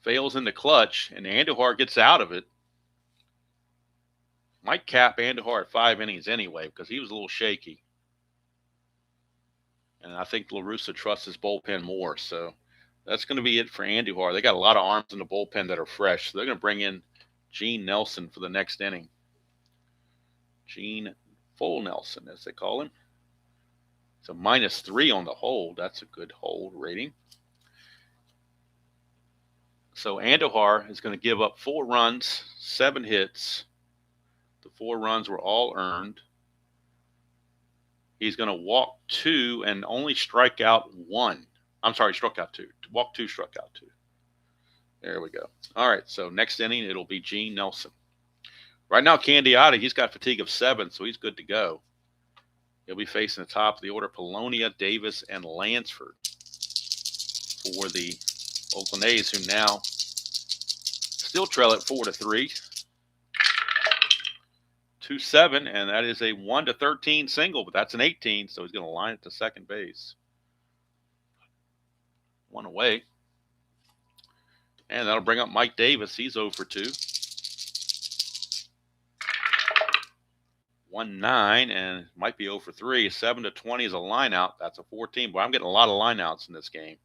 fails in the clutch, and Andujar gets out of it. Might cap Andujar at 5 innings anyway because he was a little shaky. And I think La Russa trusts his bullpen more. So that's going to be it for Andujar. They got a lot of arms in the bullpen that are fresh. So they're going to bring in Gene Nelson for the next inning. Gene Full Nelson, as they call him. It's a -3 on the hold. That's a good hold rating. So Andujar is going to give up 4 runs, 7 hits. The 4 runs were all earned. He's going to walk 2 and only strike out 1. I'm sorry, struck out 2. Walk 2, struck out 2. There we go. All right, so next inning, it'll be Gene Nelson. Right now, Candiotti, he's got fatigue of 7, so he's good to go. He'll be facing the top of the order, Polonia, Davis, and Lansford for the Oakland A's, who now still trail at 4-3. 2-7, and that is a 1-13 single, but that's an 18, so he's going to line it to second base. 1 away. And that'll bring up Mike Davis. He's 0 for 2. 1-9, and might be 0 for 3. 7-20 is a line out. That's a 14. But I'm getting a lot of line outs in this game.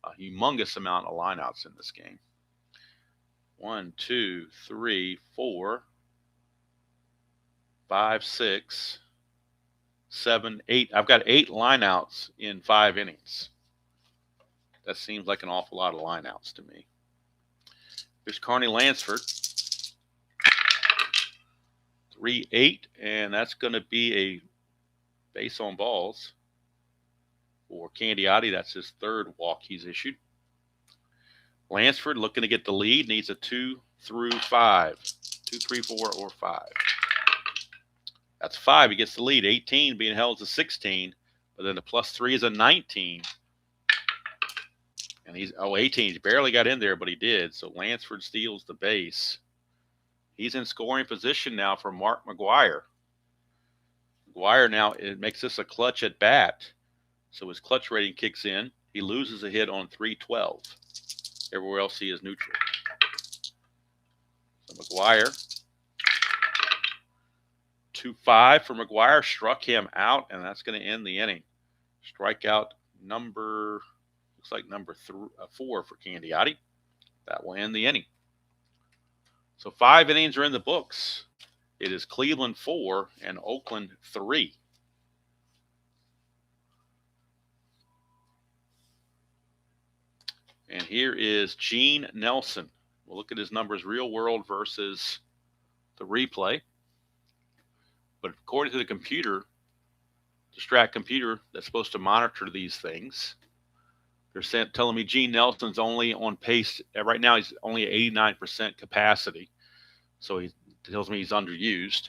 a humongous amount of lineouts in this game. 1, 2, 3, 4, 5, 6, 7, 8. I've got 8 lineouts in 5 innings. That seems like an awful lot of lineouts to me. Here's Carney Lansford. 3-8, and that's going to be a base on balls for Candiotti. That's his 3rd walk he's issued. Lansford looking to get the lead, needs a 2 through 5. 2, 3, 4, or 5. That's 5. He gets the lead. 18 being held as a 16, but then the +3 is a 19. And he's 18. He barely got in there, but he did. So Lansford steals the base. He's in scoring position now for Mark McGuire. McGuire now, it makes this a clutch at bat. So his clutch rating kicks in. He loses a hit on 312. Everywhere else he is neutral. So McGuire, 2-5 for McGuire, struck him out, and that's going to end the inning. Strikeout number, looks like number 4 for Candiotti. That will end the inning. So 5 innings are in the books. It is Cleveland 4 and Oakland 3. And here is Gene Nelson. We'll look at his numbers real world versus the replay. But according to the computer, the Strat computer that's supposed to monitor these things, they're telling me Gene Nelson's only on pace. Right now, he's only at 89% capacity. So he tells me he's underused.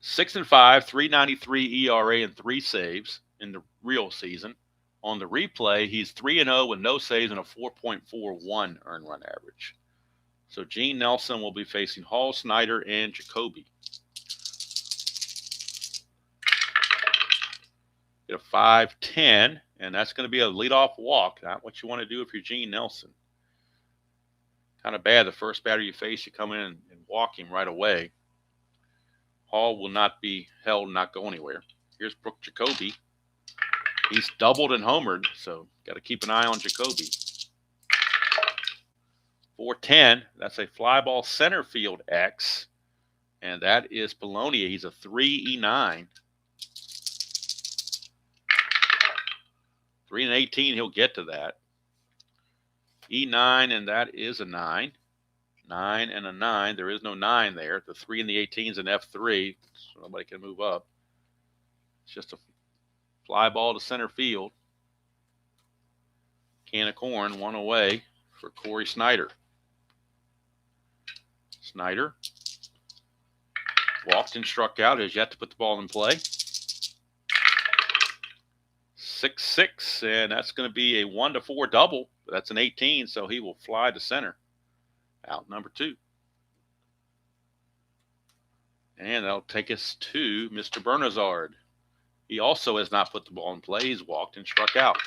6-5, 3.93 ERA, and 3 saves in the real season. On the replay, he's 3-0 with no saves and a 4.41 earned run average. So Gene Nelson will be facing Hall, Snyder, and Jacoby. Get a 5-10, and that's going to be a leadoff walk. Not what you want to do if you're Gene Nelson. Kind of bad. The first batter you face, you come in and walk him right away. Hall will not be held and not go anywhere. Here's Brooke Jacoby. He's doubled and homered, so got to keep an eye on Jacoby. 4-10. That's a fly ball center field X, and that is Polonia. He's a 3-9. 3-18. He'll get to that. E9, and that is a 9. 9 and a 9. There is no 9 there. The 3 and the 18 is an F3, so nobody can move up. It's just a fly ball to center field. Can of corn, 1 away for Corey Snyder. Snyder walked and struck out, has yet to put the ball in play. 6-6, and that's going to be a 1-4 double. That's an 18, so he will fly to center. Out number 2. And that'll take us to Mr. Bernazard. He also has not put the ball in play. He's walked and struck out.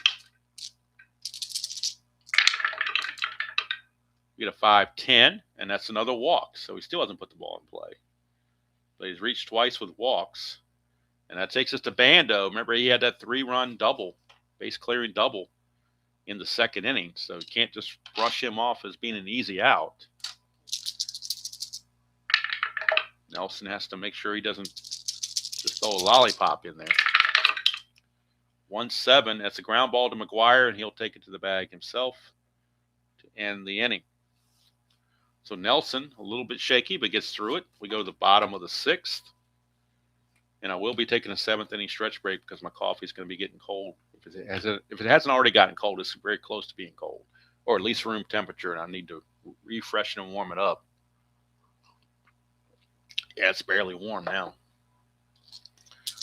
We get a 5-10, and that's another walk. So he still hasn't put the ball in play. But he's reached twice with walks. And that takes us to Bando. Remember, he had that 3-run double, base clearing double in the 2nd inning. So you can't just brush him off as being an easy out. Nelson has to make sure he doesn't just throw a lollipop in there. 1-7. That's a ground ball to McGuire, and he'll take it to the bag himself to end the inning. So Nelson, a little bit shaky, but gets through it. We go to the bottom of the 6th. And I will be taking a 7th inning stretch break because my coffee is going to be getting cold. If it hasn't already gotten cold, it's very close to being cold, or at least room temperature, and I need to refresh and warm it up. Yeah, it's barely warm now.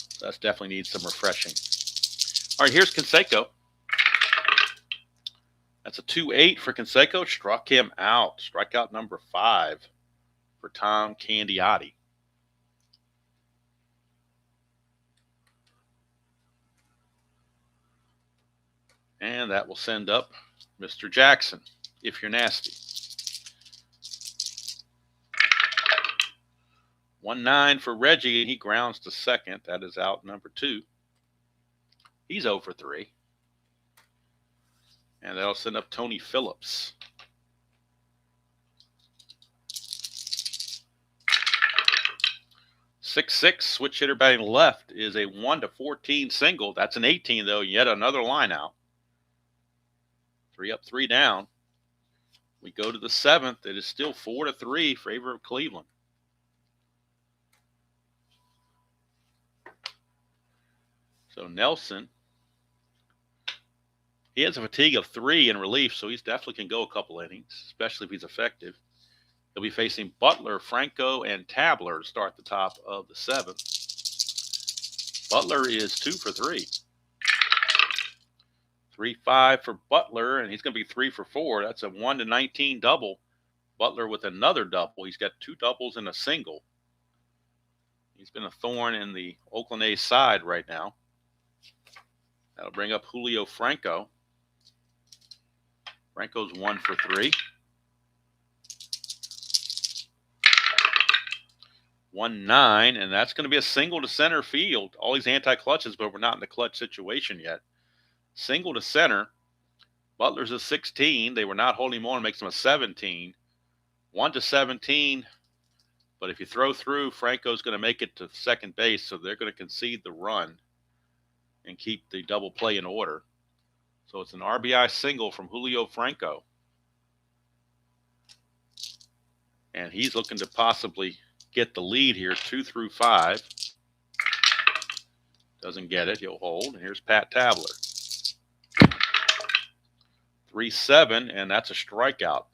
So that definitely needs some refreshing. All right, here's Canseco. That's a 2-8 for Canseco. Struck him out. Strikeout number 5 for Tom Candiotti. And that will send up Mr. Jackson, if you're nasty. 1-9 for Reggie, and he grounds to second. That is out number 2. He's 0 for 3. And that'll send up Tony Phillips. Six, switch hitter batting left is a 1-14 single. That's an 18, though. Yet another line out. 3 up, 3 down. We go to the 7th. It is still 4-3 favor of Cleveland. So Nelson, he has a fatigue of 3 in relief, so he definitely can go a couple innings, especially if he's effective. He'll be facing Butler, Franco, and Tabler to start the top of the 7th. Butler is 2 for 3. 3-5 for Butler, and he's going to be 3 for 4. That's a 1-19 double. Butler with another double. He's got 2 doubles and a single. He's been a thorn in the Oakland A's side right now. That'll bring up Julio Franco. Franco's 1 for 3. 1-9, and that's going to be a single to center field. All these anti-clutches, but we're not in the clutch situation yet. Single to center. Butler's a 16. They were not holding him on. It makes him a 17. 1-17. But if you throw through, Franco's going to make it to second base, so they're going to concede the run and keep the double play in order. So it's an RBI single from Julio Franco. And he's looking to possibly get the lead here, 2 through 5. Doesn't get it. He'll hold. And here's Pat Tabler. 3-7, and that's a strikeout.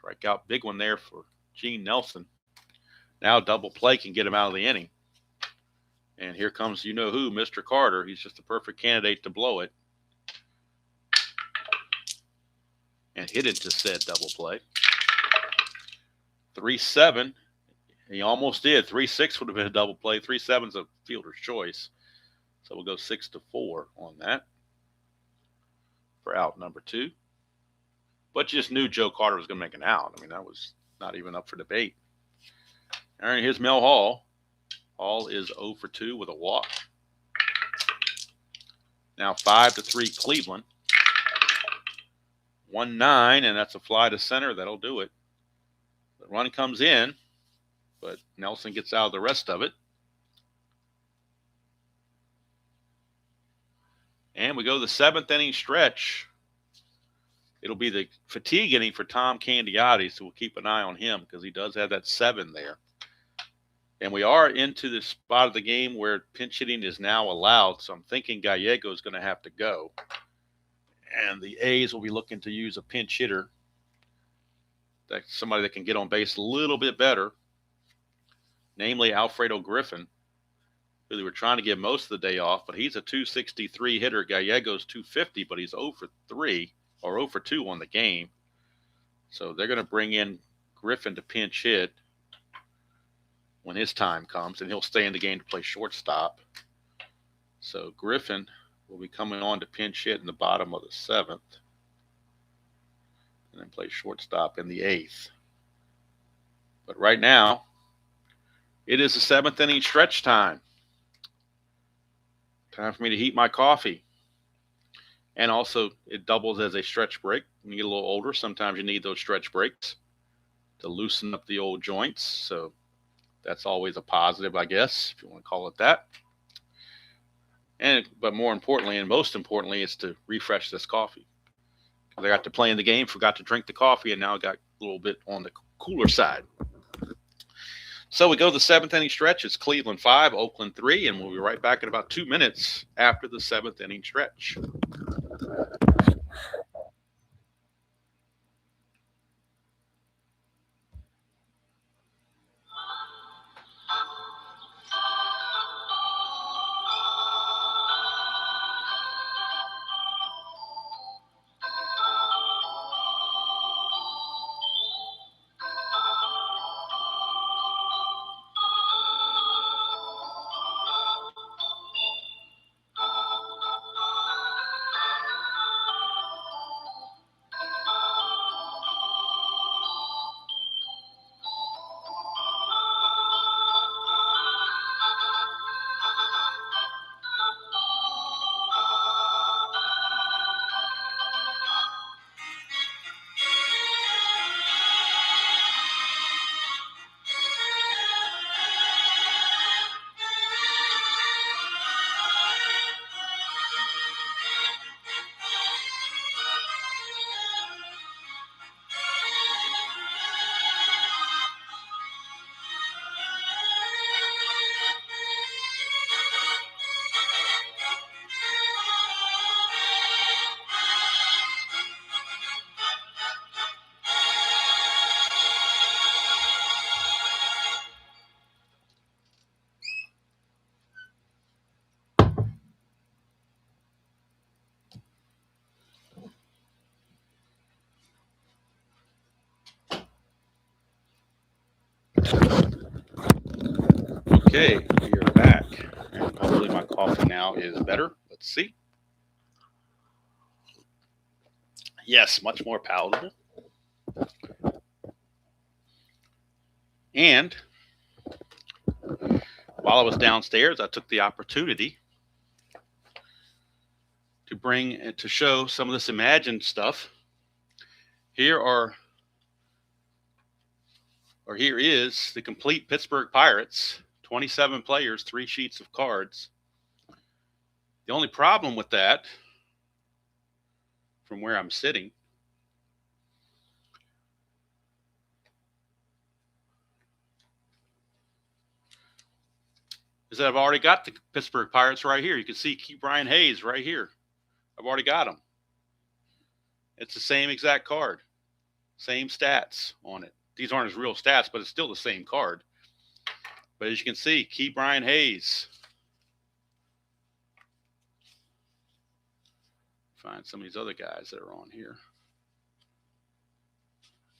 Strikeout, big one there for Gene Nelson. Now double play can get him out of the inning. And here comes you-know-who, Mr. Carter. He's just the perfect candidate to blow it. And hit into said double play. 3-7. He almost did. 3-6 would have been a double play. 3-7's a fielder's choice. So we'll go 6-4 on that for out number 2. But you just knew Joe Carter was going to make an out. I mean, that was not even up for debate. All right, here's Mel Hall. Hall is 0 for 2 with a walk. Now 5-3 Cleveland. 1-9, and that's a fly to center. That'll do it. The run comes in, but Nelson gets out of the rest of it. And we go to the 7th inning stretch. It'll be the fatigue inning for Tom Candiotti, so we'll keep an eye on him because he does have that 7 there. And we are into the spot of the game where pinch hitting is now allowed, so I'm thinking Gallego is going to have to go. And the A's will be looking to use a pinch hitter, that's somebody that can get on base a little bit better, namely Alfredo Griffin, who they were trying to give most of the day off, but he's a 263 hitter. Gallego's 250, but he's 0 for 3 or 0 for 2 on the game. So they're going to bring in Griffin to pinch hit when his time comes, and he'll stay in the game to play shortstop. So Griffin will be coming on to pinch hit in the bottom of the 7th and then play shortstop in the 8th. But right now, it is the 7th inning stretch time. Time for me to heat my coffee. And also, it doubles as a stretch break. When you get a little older, sometimes you need those stretch breaks to loosen up the old joints. So that's always a positive, I guess, if you want to call it that. But more importantly, and most importantly, is to refresh this coffee. Because I got to play in the game, forgot to drink the coffee, and now I got a little bit on the cooler side. So we go to the 7th inning stretch. It's Cleveland 5, Oakland 3, and we'll be right back in about 2 minutes after the 7th inning stretch. Okay, we are back. And hopefully my coffee now is better. Let's see. Yes, much more palatable. And while I was downstairs, I took the opportunity to show some of this imagined stuff. Here is the complete Pittsburgh Pirates, 27 players, 3 sheets of cards. The only problem with that, from where I'm sitting, is that I've already got the Pittsburgh Pirates right here. You can see Brian Hayes right here. I've already got him. It's the same exact card, same stats on it. These aren't his real stats, but it's still the same card. But as you can see, Brian Hayes. Find some of these other guys that are on here.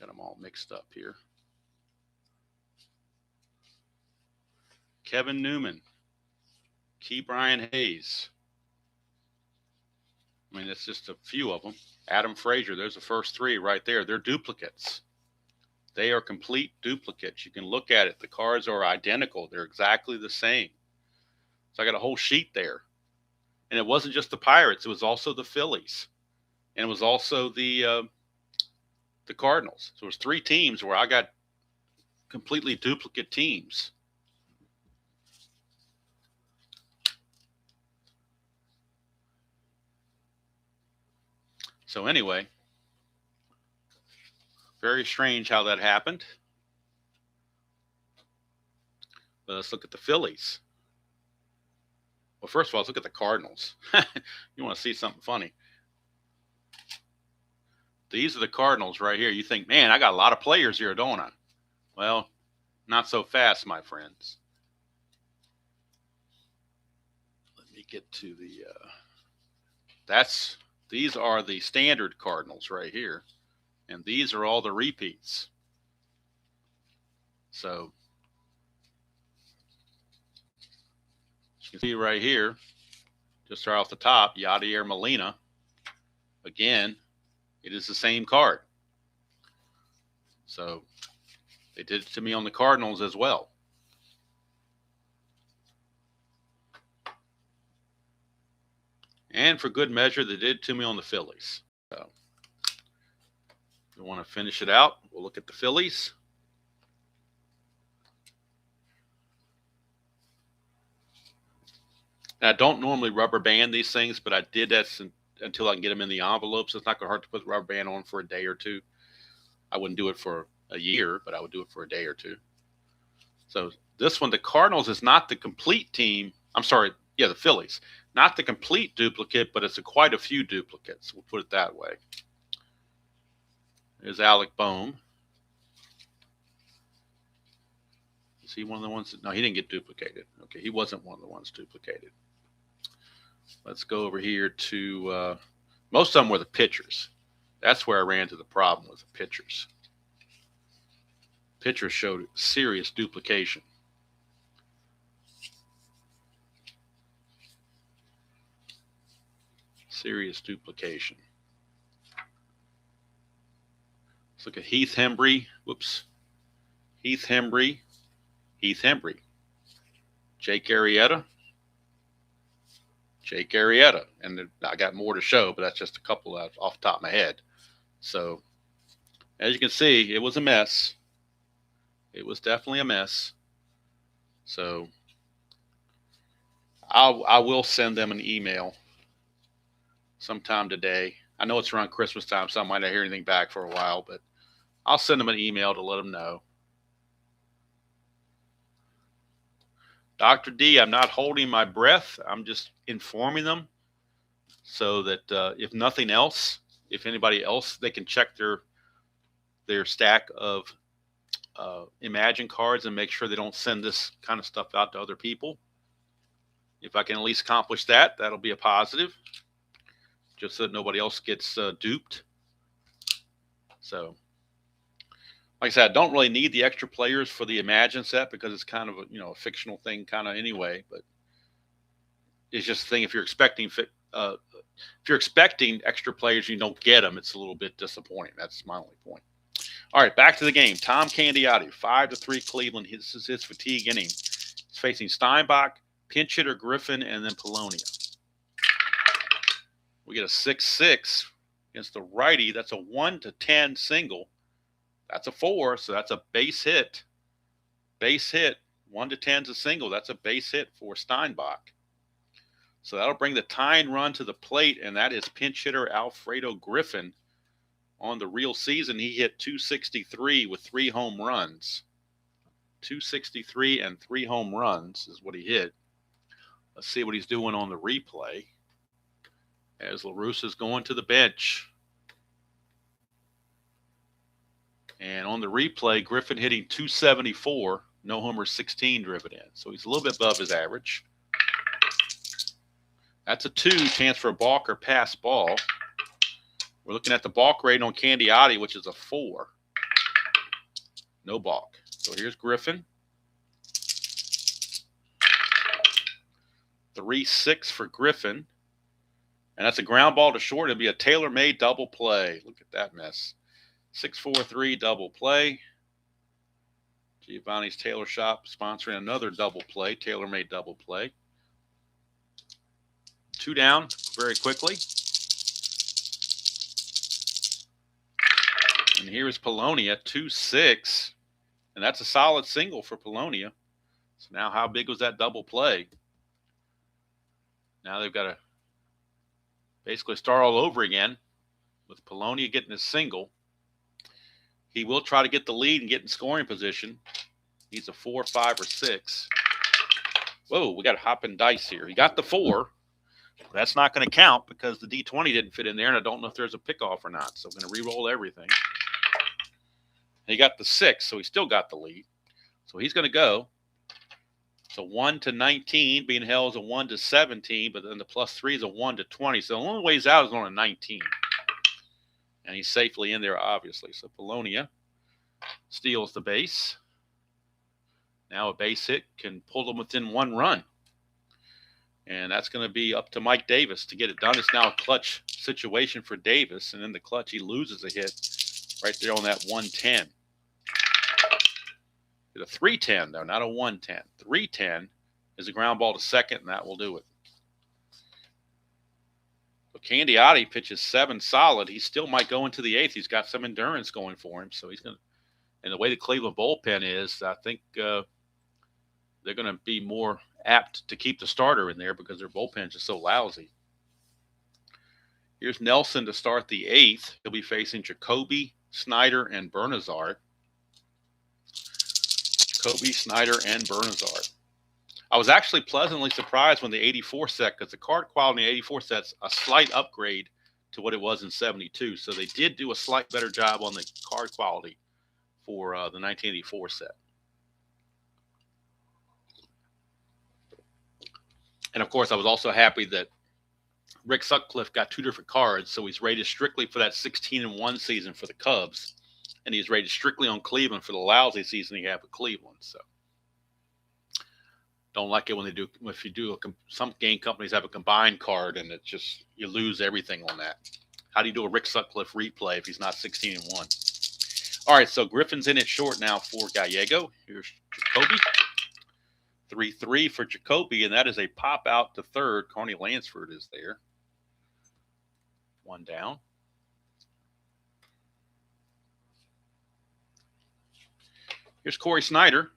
Got them all mixed up here. Kevin Newman. Brian Hayes. I mean, it's just a few of them. Adam Frazier, there's the first 3 right there. They're duplicates. They are complete duplicates. You can look at it. The cards are identical. They're exactly the same. So I got a whole sheet there. And it wasn't just the Pirates. It was also the Phillies. And it was also the Cardinals. So it was 3 teams where I got completely duplicate teams. So anyway, very strange how that happened. But let's look at the Phillies. Well, first of all, let's look at the Cardinals. You want to see something funny. These are the Cardinals right here. You think, man, I got a lot of players here, don't I? Well, not so fast, my friends. Let me get to the, these are the standard Cardinals right here. And these are all the repeats. So you can see right here, just right off the top, Yadier Molina. Again, it is the same card. So they did it to me on the Cardinals as well. And for good measure, they did it to me on the Phillies. So if we want to finish it out, we'll look at the Phillies. Now, I don't normally rubber band these things, but I did that until I can get them in the envelopes. It's not going to hurt to put the rubber band on for a day or two. I wouldn't do it for a year, but I would do it for a day or two. So this one, the Cardinals is not the complete team. I'm sorry, yeah, the Phillies. Not the complete duplicate, but it's quite a few duplicates. We'll put it that way. There's Alec Boehm. Is he one of the ones that, no, he didn't get duplicated. Okay, he wasn't one of the ones duplicated. Let's go over here to, most of them were the pitchers. That's where I ran into the problem with the pitchers. Pitchers showed serious duplication. Serious duplication. Let's look at Heath Hembree. Whoops. Heath Hembree. Heath Hembree. Jake Arrieta. Jake Arrieta. And I got more to show, but that's just a couple off the top of my head. So, as you can see, it was a mess. It was definitely a mess. So, I will send them an email sometime today. I know it's around Christmas time, so I might not hear anything back for a while, but I'll send them an email to let them know. Dr. D, I'm not holding my breath. I'm just informing them so that if nothing else, if anybody else, they can check their stack of Imagine cards and make sure they don't send this kind of stuff out to other people. If I can at least accomplish that, that'll be a positive, just so that nobody else gets duped. So Like I said, I don't really need the extra players for the Imagine set because it's kind of a fictional thing kind of anyway. But it's just the thing, if you're expecting extra players, you don't get them. It's a little bit disappointing. That's my only point. All right, back to the game. Tom Candiotti, 5-3 Cleveland. This is his fatigue inning. He's facing Steinbach, pinch hitter Griffin, and then Polonia. We get a 6-6 against the righty. That's a 1-10 single. That's a 4, so that's a base hit. Base hit. 1-10 is a single. That's a base hit for Steinbach. So that'll bring the tying run to the plate, and that is pinch hitter Alfredo Griffin. On the real season, he hit 263 with 3 home runs. 263 and 3 home runs is what he hit. Let's see what he's doing on the replay. As LaRusse is going to the bench. And on the replay, Griffin hitting 274, no homers, 16 driven in. So he's a little bit above his average. That's a 2, chance for a balk or pass ball. We're looking at the balk rate on Candiotti, which is a 4. No balk. So here's Griffin. 3-6 for Griffin. And that's a ground ball to short. It'll be a tailor-made double play. Look at that mess. 6-4-3 double play. Giovanni's Tailor Shop sponsoring another double play, tailor-made double play. 2 down very quickly. And here's Polonia, 2-6. And that's a solid single for Polonia. So now how big was that double play? Now they've got to basically start all over again with Polonia getting his single. He will try to get the lead and get in scoring position. He's a 4, 5, or 6. Whoa, we got a hopping dice here. He got the 4. That's not going to count because the D20 didn't fit in there, and I don't know if there's a pickoff or not. So I'm going to re-roll everything. He got the 6, so he still got the lead. So he's going to go. So 1-19 being held is a 1-17, but then the +3 is a 1-20. So the only way he's out is on a 19. And he's safely in there, obviously. So Polonia steals the base. Now a base hit can pull them within 1 run. And that's going to be up to Mike Davis to get it done. It's now a clutch situation for Davis. And in the clutch, he loses a hit right there on that 110. It's a 310, though, not a 110. 310 is a ground ball to second, and that will do it. So Candiotti pitches 7 solid. He still might go into the 8th. He's got some endurance going for him. So he's going to, and the way the Cleveland bullpen is, I think they're going to be more apt to keep the starter in there because their bullpen is so lousy. Here's Nelson to start the 8th. He'll be facing Jacoby, Snyder, and Bernazard. Jacoby, Snyder, and Bernazard. I was actually pleasantly surprised when the 84 set, because the card quality in the 84 set's a slight upgrade to what it was in 72. So they did do a slight better job on the card quality for the 1984 set. And, of course, I was also happy that Rick Sutcliffe got 2 different cards, so he's rated strictly for that 16-1 season for the Cubs, and he's rated strictly on Cleveland for the lousy season he had with Cleveland. So don't like it when they do. If you do, some game companies have a combined card, and it just you lose everything on that. How do you do a Rick Sutcliffe replay if he's not 16-1? All right, so Griffin's in at short now for Gallego. Here's Jacoby. 3-3 for Jacoby, and that is a pop out to third. Carney Lansford is there. 1 down. Here's Corey Snyder.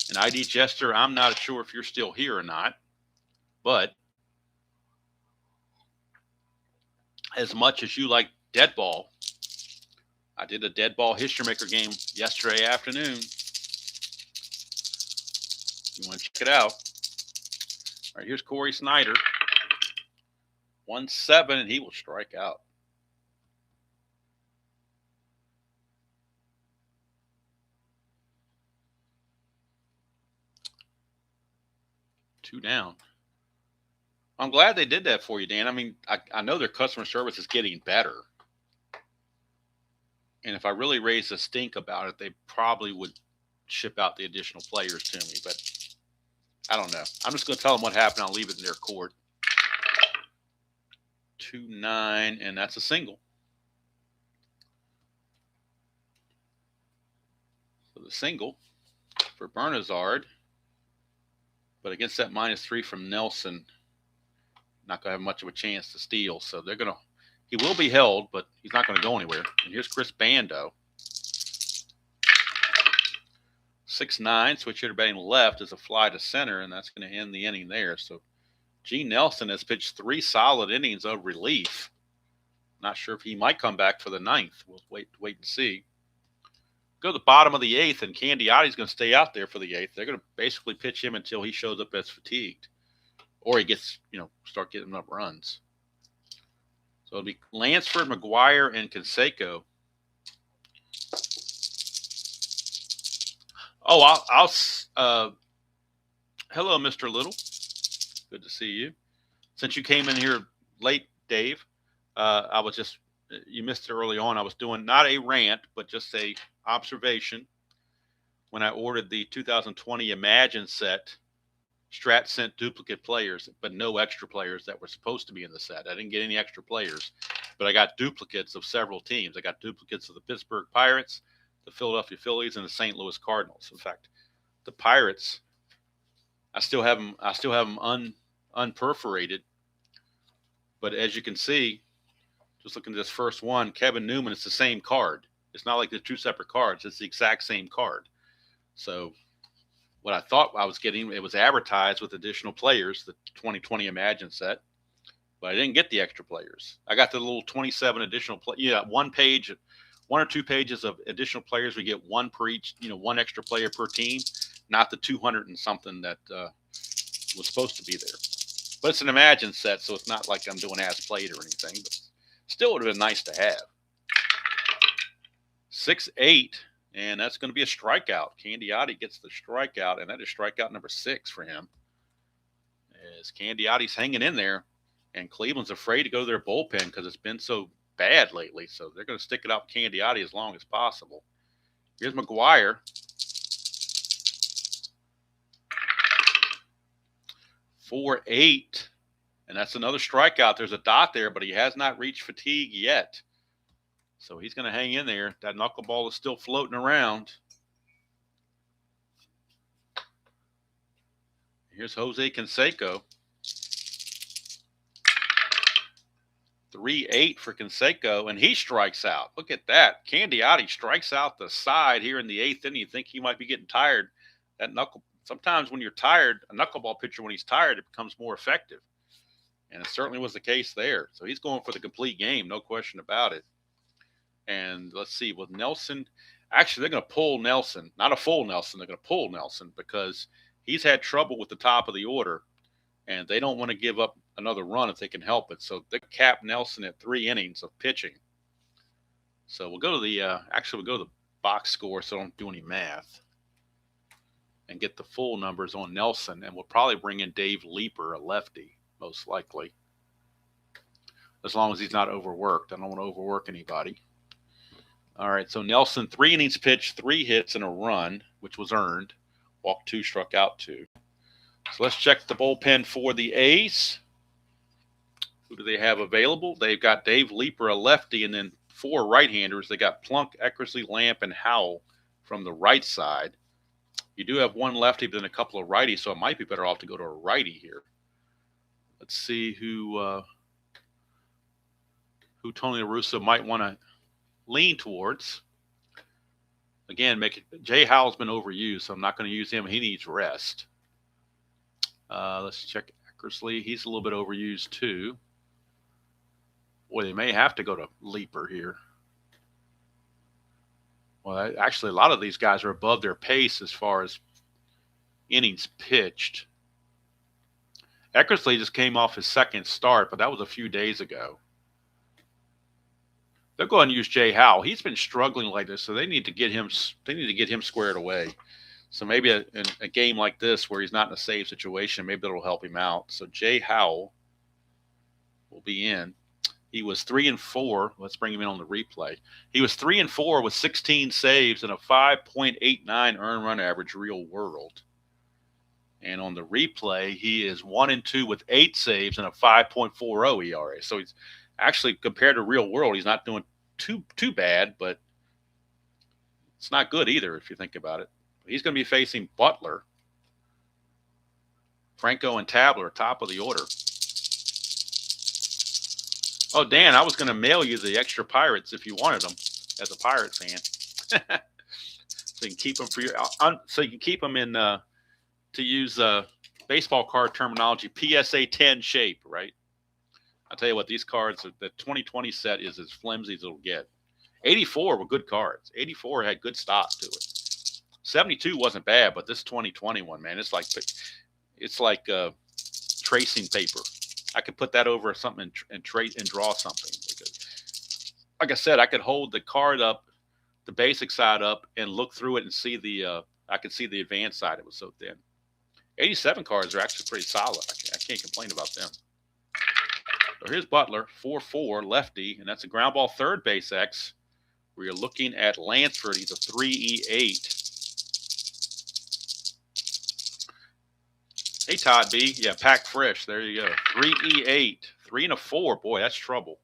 And ID Jester, I'm not sure if you're still here or not, but as much as you like dead ball, I did a dead ball history maker game yesterday afternoon. You want to check it out. All right, here's Corey Snyder. 1-7, and he will strike out. Two down. I'm glad they did that for you, Dan. I mean, I know their customer service is getting better. And if I really raised a stink about it, they probably would ship out the additional players to me. But I don't know. I'm just going to tell them what happened. I'll leave it in their court. 2-9, and that's a single. So the single for Bernazard. But against that -3 from Nelson, not going to have much of a chance to steal. So they're going to, he will be held, but he's not going to go anywhere. And here's Chris Bando. 6-9, switch hitter batting left is a fly to center, and that's going to end the inning there. So Gene Nelson has pitched 3 solid innings of relief. Not sure if he might come back for the 9th. We'll wait and see. Go to the bottom of the 8th, and Candiotti's going to stay out there for the 8th. They're going to basically pitch him until he shows up as fatigued, or he gets, start getting up runs. So it'll be Lansford, McGuire, and Canseco. Oh, hello, Mr. Little. Good to see you. Since you came in here late, Dave, you missed it early on. I was doing not a rant, but just a observation. When I ordered the 2020 Imagine set, Strat sent duplicate players, but no extra players that were supposed to be in the set. I didn't get any extra players, but I got duplicates of several teams. I got duplicates of the Pittsburgh Pirates, the Philadelphia Phillies, and the St. Louis Cardinals. In fact, the Pirates, I still have them unperforated. But as you can see, just looking at this first one, Kevin Newman, it's the same card. It's not like the 2 separate cards. It's the exact same card. So what I thought I was getting, it was advertised with additional players, the 2020 Imagine set, but I didn't get the extra players. I got the little 27 additional one or 2 pages of additional players. We get 1 per each, 1 extra player per team, not the 200 and something that was supposed to be there. But it's an Imagine set, so it's not like I'm doing as played or anything, but still would have been nice to have. 6-8, and that's going to be a strikeout. Candiotti gets the strikeout, and that is strikeout number 6 for him. As Candiotti's hanging in there, and Cleveland's afraid to go to their bullpen because it's been so bad lately, so they're going to stick it out with Candiotti as long as possible. Here's McGuire. 4-8, and that's another strikeout. There's a dot there, but he has not reached fatigue yet. So he's going to hang in there. That knuckleball is still floating around. Here's Jose Canseco. 3-8 for Canseco, and he strikes out. Look at that. Candiotti strikes out the side here in the 8th inning. You think he might be getting tired. Sometimes when you're tired, a knuckleball pitcher, when he's tired, it becomes more effective. And it certainly was the case there. So he's going for the complete game, no question about it. And let's see, with Nelson, actually, they're going to pull Nelson. Not a full Nelson. They're going to pull Nelson because he's had trouble with the top of the order, and they don't want to give up another run if they can help it. So they cap Nelson at 3 innings of pitching. So we'll go to the box score so I don't do any math and get the full numbers on Nelson, and we'll probably bring in Dave Leeper, a lefty, most likely, as long as he's not overworked. I don't want to overwork anybody. All right, so Nelson, 3 innings pitched, 3 hits and a run, which was earned. Walked 2, struck out 2. So let's check the bullpen for the A's. Who do they have available? They've got Dave Leeper, a lefty, and then 4 right-handers. They got Plunk, Eckersley, Lamp, and Howell from the right side. You do have 1 lefty, but then a couple of righties, so it might be better off to go to a righty here. Let's see who Tony La Russa might want to lean towards. Again, Jay Howell's been overused, so I'm not going to use him. He needs rest. Let's check Eckersley. He's a little bit overused too. Boy, they may have to go to Leeper here. Well, actually, a lot of these guys are above their pace as far as innings pitched. Eckersley just came off his 2nd start, but that was a few days ago. They'll go and use Jay Howell. He's been struggling like this, so they need to get him. They need to get him squared away. So maybe a game like this where he's not in a save situation, maybe that'll help him out. So Jay Howell will be in. He was 3-4. Let's bring him in on the replay. He was 3-4 with 16 saves and a 5.89 earned run average real world. And on the replay, he is 1-2 with 8 saves and a 5.40 ERA. So he's actually, compared to real world, he's not doing too bad, but it's not good either if you think about it. He's going to be facing Butler. Franco and Tabler, top of the order. Oh, Dan, I was going to mail you the extra Pirates if you wanted them as a Pirates fan. So you can keep them for your so you can keep them in to use baseball card terminology, PSA 10 shape, right? I'll tell you what, these cards, the 2020 set is as flimsy as it'll get. 84 were good cards. 84 had good stock to it. 72 wasn't bad, but this 2020 one, man, it's like tracing paper. I could put that over something and trace and draw something. Because, like I said, I could hold the card up, the basic side up, and look through it and see I could see the advanced side. It was so thin. 87 cards are actually pretty solid. I can't complain about them. So here's Butler, 4-4, lefty, and that's a ground ball third base X. Where you're looking at Lansford. He's a 3E8. Hey, Todd B. Yeah, pack fresh. There you go. 3E8. 3 and a 4. Boy, that's trouble.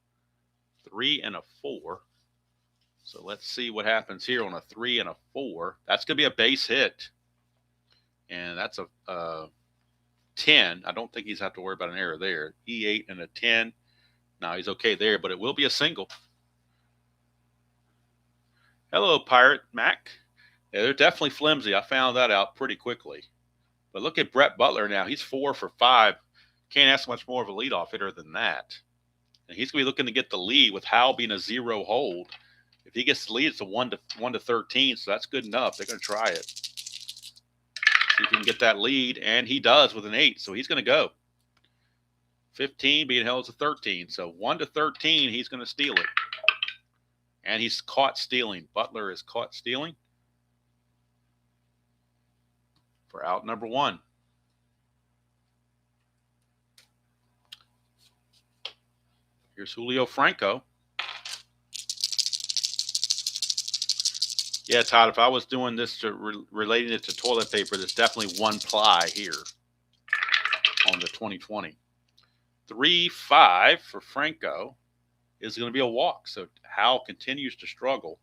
3 and a 4. So let's see what happens here on a 3 and a 4. That's going to be a base hit. And that's a 10. I don't think he's have to worry about an error there. E8 and a 10. No, he's okay there, but it will be a single. Hello, Pirate Mac. Yeah, they're definitely flimsy. I found that out pretty quickly. But look at Brett Butler now. He's 4 for 5. Can't ask much more of a leadoff hitter than that. And he's going to be looking to get the lead with Howell being a 0 hold. If he gets the lead, it's a 1-13, so that's good enough. They're going to try it. See if he can get that lead, and he does with an 8, so he's going to go. 15 being held as a 13, so 1-13, he's going to steal it. And he's caught stealing. Butler is caught stealing for out number 1. Here's Julio Franco. Yeah, Todd, if I was doing this relating it to toilet paper, there's definitely 1 ply here on the 2020. 3-5 for Franco is going to be a walk. So Howell continues to struggle.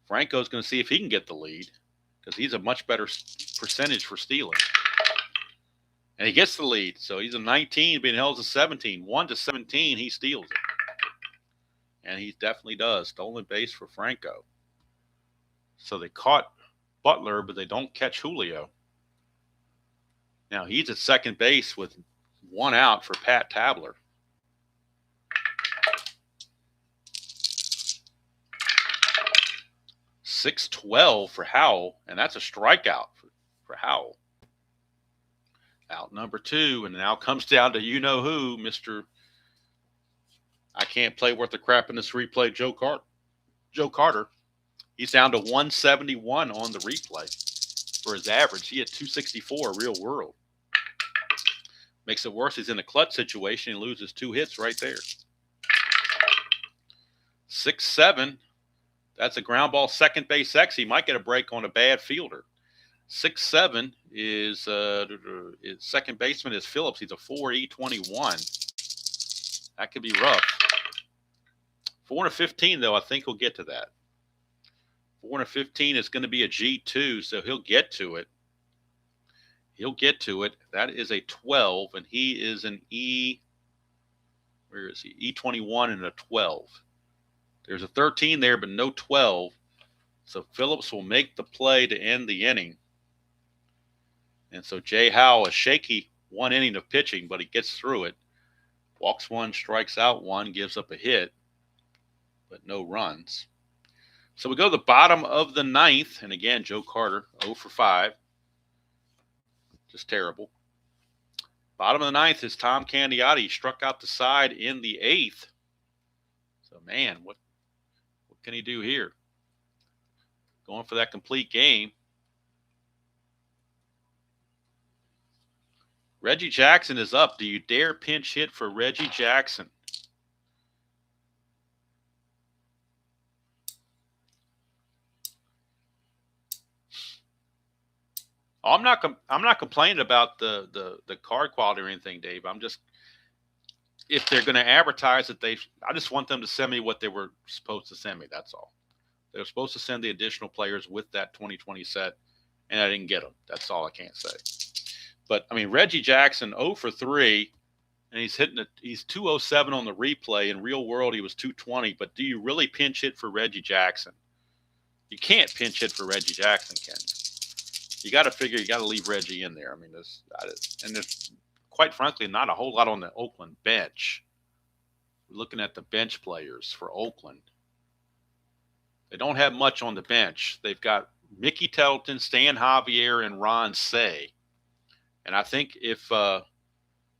Franco's going to see if he can get the lead because he's a much better percentage for stealing. And he gets the lead. So he's a 19 being held as a 17. 1-17, he steals it. And he definitely does. Stolen base for Franco. So they caught Butler, but they don't catch Julio. Now he's at second base with 1 out for Pat Tabler. .612 for Howell, and that's a strikeout for Howell. Out number 2, and now comes down to you-know-who, Mr. I can't play worth the crap in this replay, Joe Carter. He's down to 171 on the replay for his average. He had 264 real world. Makes it worse. He's in a clutch situation. He loses 2 hits right there. 6-7. That's a ground ball second base X. He might get a break on a bad fielder. 6-7 is second baseman is Phillips. He's a 4E21. That could be rough. 4-15, though, I think he'll get to that. 4-15 is going to be a G2, so he'll get to it. He'll get to it. That is a 12, and he is an E. Where is he? E21 and a 12. There's a 13 there, but no 12. So Phillips will make the play to end the inning. And so Jay Howell, a shaky 1 inning of pitching, but he gets through it. Walks 1, strikes out 1, gives up a hit, but no runs. So we go to the bottom of the 9th. And again, Joe Carter, 0 for 5. Just terrible. Bottom of the 9th is Tom Candiotti. He struck out the side in the 8th. So, man, what can he do here? Going for that complete game. Reggie Jackson is up. Do you dare pinch hit for Reggie Jackson? Oh, I'm not complaining about the card quality or anything, Dave. I'm just, if they're going to advertise it, I just want them to send me what they were supposed to send me. That's all. They were supposed to send the additional players with that 2020 set, and I didn't get them. That's all I can't say. But I mean, Reggie Jackson 0 for 3, and he's 207 on the replay. In real world, he was 220. But do you really pinch hit for Reggie Jackson? You can't pinch hit for Reggie Jackson, can you? You got to figure you got to leave Reggie in there. I mean, there's quite frankly not a whole lot on the Oakland bench. We're looking at the bench players for Oakland. They don't have much on the bench. They've got Mickey Telton, Stan Javier, and Ron Say. And I think if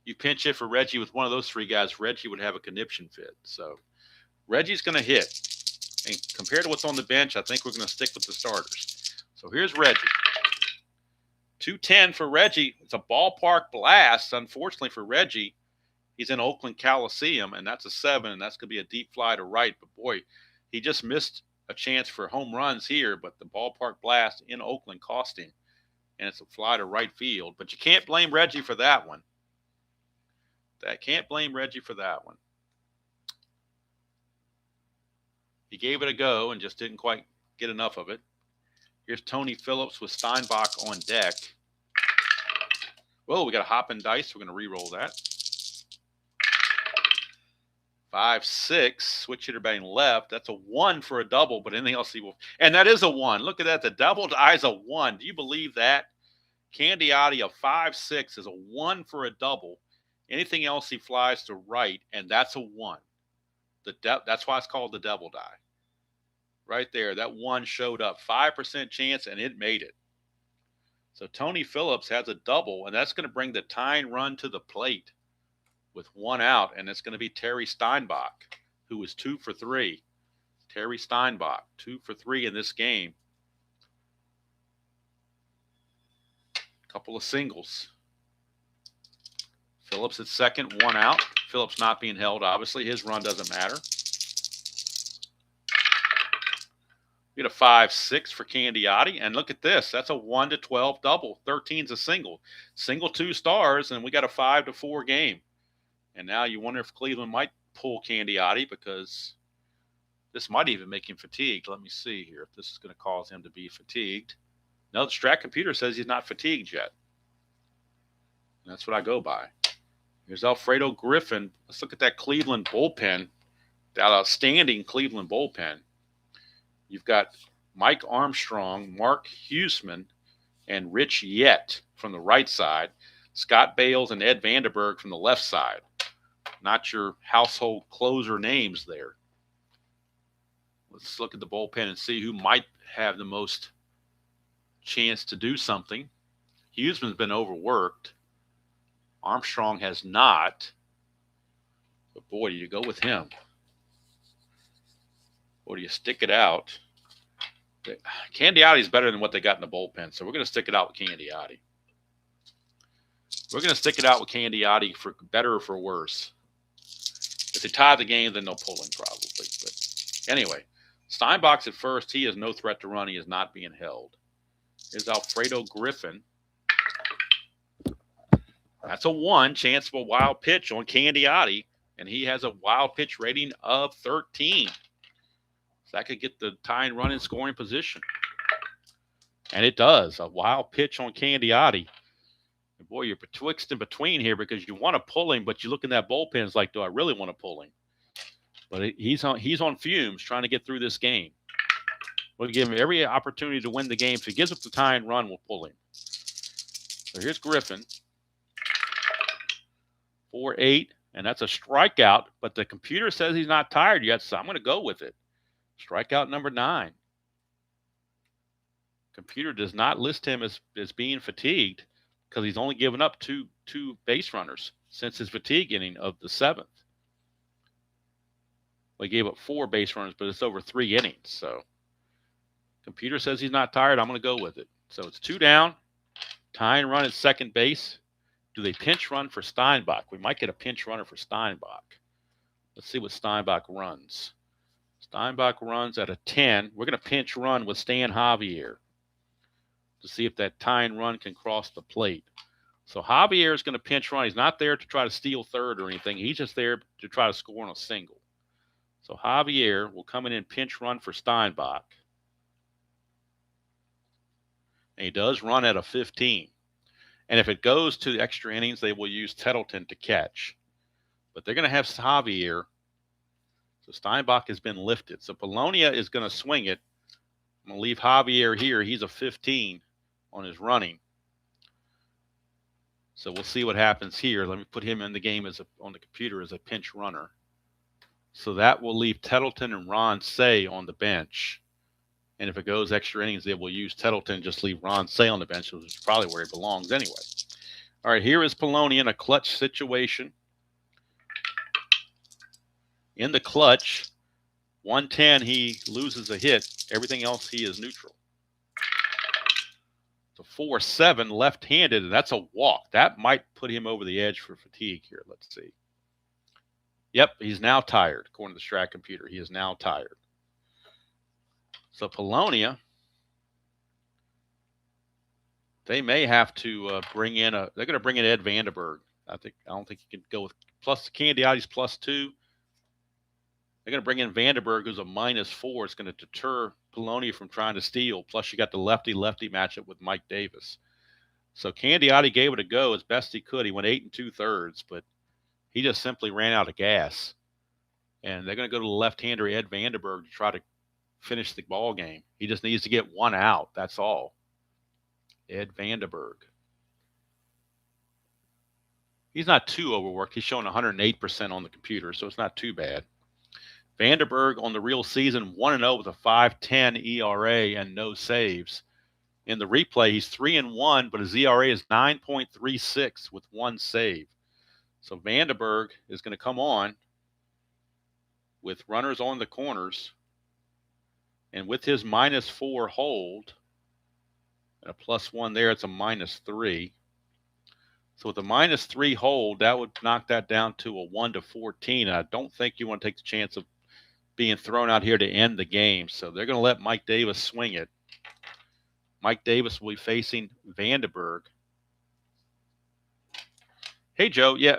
you pinch hit for Reggie with one of those three guys, Reggie would have a conniption fit. So Reggie's going to hit. And compared to what's on the bench, I think we're going to stick with the starters. So here's Reggie. 210 for Reggie. It's a ballpark blast. Unfortunately for Reggie, he's in Oakland Coliseum, and that's a 7, and that's going to be a deep fly to right. But, boy, he just missed a chance for home runs here, but the ballpark blast in Oakland cost him, and it's a fly to right field. But you can't blame Reggie for that one. Can't blame Reggie for that one. He gave it a go and just didn't quite get enough of it. Here's Tony Phillips with Steinbach on deck. Whoa, we got a hopping dice. We're going to re-roll that. 5-6. Switch hitter batting left. That's a 1 for a double, but anything else he will. And that is a 1. Look at that. The double die is a 1. Do you believe that? Candiotti, a 5-6 is a 1 for a double. Anything else he flies to right, and that's a 1. That's why it's called the double die. Right there, that 1 showed up. 5% chance, and it made it. So Tony Phillips has a double, and that's going to bring the tying run to the plate with 1 out, and it's going to be Terry Steinbach, who was 2 for 3. Terry Steinbach, 2 for 3 in this game. Couple of singles. Phillips at second, 1 out. Phillips not being held, obviously. His run doesn't matter. We get a 5-6 for Candiotti. And look at this. That's a 1-12 double. 13's a single. Single 2 stars, and we got a 5-4 game. And now you wonder if Cleveland might pull Candiotti, because this might even make him fatigued. Let me see here if this is going to cause him to be fatigued. No, the Strat computer says he's not fatigued yet. And that's what I go by. Here's Alfredo Griffin. Let's look at that Cleveland bullpen, that outstanding Cleveland bullpen. You've got Mike Armstrong, Mark Huseman, and Rich Yett from the right side. Scott Bales and Ed Vandenberg from the left side. Not your household closer names there. Let's look at the bullpen and see who might have the most chance to do something. Huseman's been overworked. Armstrong has not. But boy, do you go with him. Or do you stick it out? Candiotti is better than what they got in the bullpen, so we're going to stick it out with Candiotti. We're going to stick it out with Candiotti for better or for worse. If they tie the game, then they'll pull him probably. But anyway, Steinbach's at first. He has no threat to run. He is not being held. Here's Alfredo Griffin. That's a 1, chance of a wild pitch on Candiotti, and he has a wild pitch rating of 13. So that could get the tying run in scoring position. And it does. A wild pitch on Candiotti. And boy, you're betwixt and between here, because you want to pull him, but you look in that bullpen, it's like, do I really want to pull him? But he's on fumes trying to get through this game. We'll give him every opportunity to win the game. If he gives up the tying run, we'll pull him. So here's Griffin. 4-8, and that's a strikeout, but the computer says he's not tired yet, so I'm going to go with it. Strikeout number 9. Computer does not list him as being fatigued, because he's only given up two base runners since his fatigue inning of the 7th. Well, he gave up 4 base runners, but it's over 3 innings. So computer says he's not tired. I'm going to go with it. So it's 2 down. Tying run at second base. Do they pinch run for Steinbach? We might get a pinch runner for Steinbach. Let's see what Steinbach runs. Steinbach runs at a 10. We're going to pinch run with Stan Javier. to see if that tying run can cross the plate. So Javier is going to pinch run. He's not there to try to steal third or anything. He's just there to try to score on a single. So Javier will come in and pinch run for Steinbach. And he does run at a 15. And if it goes to the extra innings, they will use Tettleton to catch. But they're going to have Javier. So Steinbach has been lifted. So Polonia is going to swing it. I'm going to leave Javier here. He's a 15 on his running. So we'll see what happens here. Let me put him in the game on the computer as a pinch runner. So that will leave Tettleton and Ron Say on the bench. And if it goes extra innings, they will use Tettleton, just leave Ron Say on the bench, which is probably where he belongs anyway. All right, here is Polonia in a clutch situation. In the clutch, 110, he loses a hit. Everything else, he is neutral. So 4-7, left-handed, and that's a walk. That might put him over the edge for fatigue here. Let's see. Yep, he's now tired, according to the Strat computer. He is now tired. So Polonia, they may have to bring in they're going to bring in Ed Vandenberg. I don't think you can go with plus Candiotti's +2. They're going to bring in Vandenberg, who's a -4. It's going to deter Polonia from trying to steal. Plus, you got the lefty-lefty matchup with Mike Davis. So Candiotti gave it a go as best he could. He went 8 2/3, but he just simply ran out of gas. And they're going to go to the left-hander Ed Vandenberg to try to finish the ball game. He just needs to get one out. That's all. Ed Vandenberg. He's not too overworked. He's showing 108% on the computer, so it's not too bad. Vandenberg on the real season, 1-0 with a 5.10 ERA and no saves. In the replay, he's 3-1, but his ERA is 9.36 with 1 save. So Vandenberg is going to come on with runners on the corners. And with his -4 hold, and a +1 there, it's a -3. So with a -3 hold, that would knock that down to a 1-14. I don't think you want to take the chance of being thrown out here to end the game. So they're going to let Mike Davis swing it. Mike Davis will be facing Vandenberg. Hey, Joe. Yeah,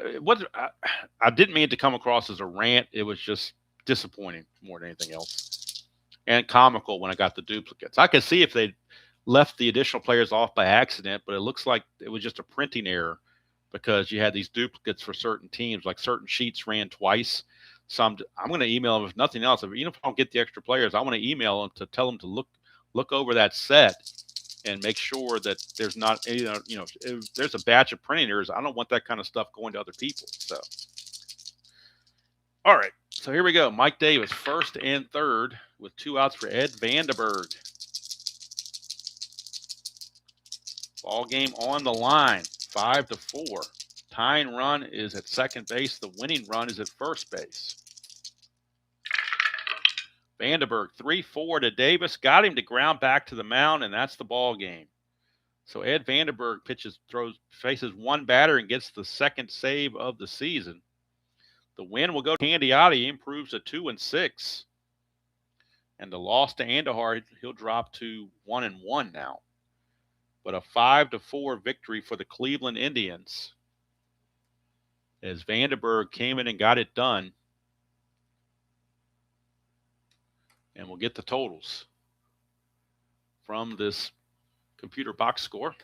I didn't mean it to come across as a rant. It was just disappointing more than anything else. And comical when I got the duplicates. I could see if they left the additional players off by accident, but it looks like it was just a printing error because you had these duplicates for certain teams, like certain sheets ran twice. So I'm going to email them, if nothing else. If I don't get the extra players, I want to email them to tell them to look over that set and make sure that there's not, if there's a batch of printing errors. I don't want that kind of stuff going to other people. So, all right. So here we go. Mike Davis, first and third with 2 outs for Ed Vandenberg. Ball game on the line, 5-4. Tying run is at second base. The winning run is at first base. Vandenberg, 3-4 to Davis. Got him to ground back to the mound, and that's the ball game. So Ed Vandenberg faces one batter and gets the second save of the season. The win will go to Candiotti, improves to 2-6. And the loss to Andahar, he'll drop to 1-1 now. But a 5-4 victory for the Cleveland Indians as Vandenberg came in and got it done. And we'll get the totals from this computer box score.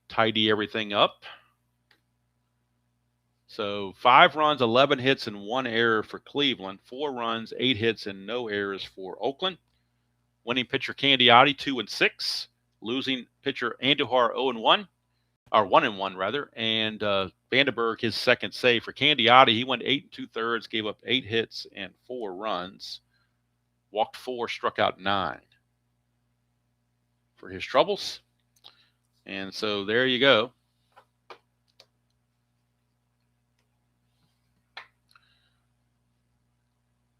Tidy everything up. So 5 runs, 11 hits, and 1 error for Cleveland. 4 runs, 8 hits, and no errors for Oakland. Winning pitcher Candiotti, 2-6. Losing pitcher Andujar, 0-1. Or 1-1, rather. And Vandenberg, his second save. For Candiotti, he went 8 2/3, gave up 8 hits and 4 runs. Walked 4, struck out 9 for his troubles. And so there you go.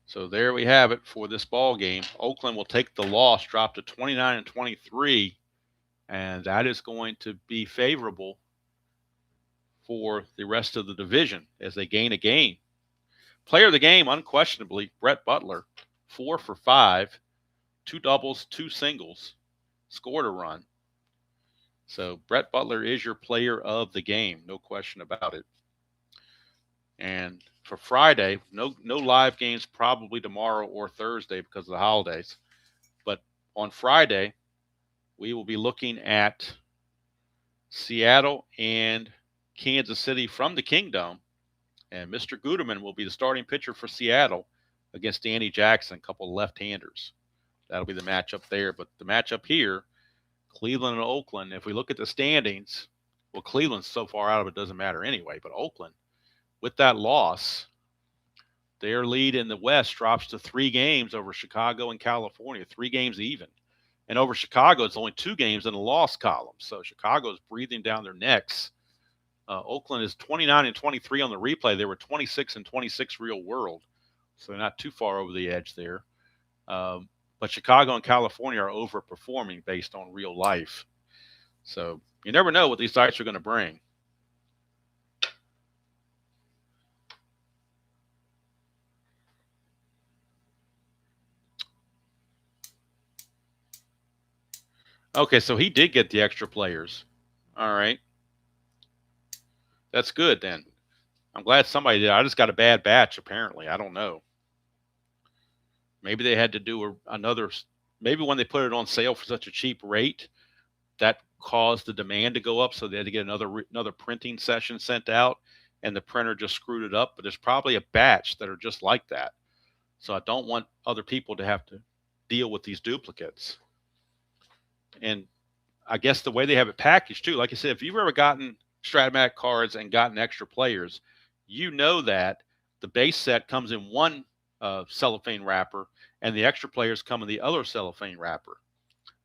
So there we have it for this ball game. Oakland will take the loss, drop to 29-23, and that is going to be favorable for the rest of the division as they gain a game. Player of the game, unquestionably, Brett Butler, 4 for 5, 2 doubles, 2 singles, scored a run. So Brett Butler is your player of the game, no question about it. And for Friday, no live games probably tomorrow or Thursday because of the holidays. But on Friday, we will be looking at Seattle and Kansas City from the Kingdom. And Mr. Guterman will be the starting pitcher for Seattle against Danny Jackson, a couple of left-handers. That'll be the matchup there. But the matchup here, Cleveland and Oakland, if we look at the standings, well, Cleveland's so far out of it, doesn't matter anyway. But Oakland, with that loss, their lead in the West drops to 3 games over Chicago and California, 3 games even. And over Chicago, it's only 2 games in the loss column. So Chicago's breathing down their necks. Oakland is 29 and 23 on the replay. They were 26 and 26 real world. So they're not too far over the edge there. But Chicago and California are overperforming based on real life. So you never know what these sites are going to bring. Okay, so he did get the extra players. All right. That's good then. I'm glad somebody did. I just got a bad batch, apparently. I don't know. Maybe they had to do another. Maybe when they put it on sale for such a cheap rate, that caused the demand to go up, so they had to get another printing session sent out, and the printer just screwed it up. But there's probably a batch that are just like that. So I don't want other people to have to deal with these duplicates. And I guess the way they have it packaged too, like I said, if you've ever gotten Strat-O-Matic cards and gotten extra players, you know that the base set comes in one cellophane wrapper and the extra players come in the other cellophane wrapper.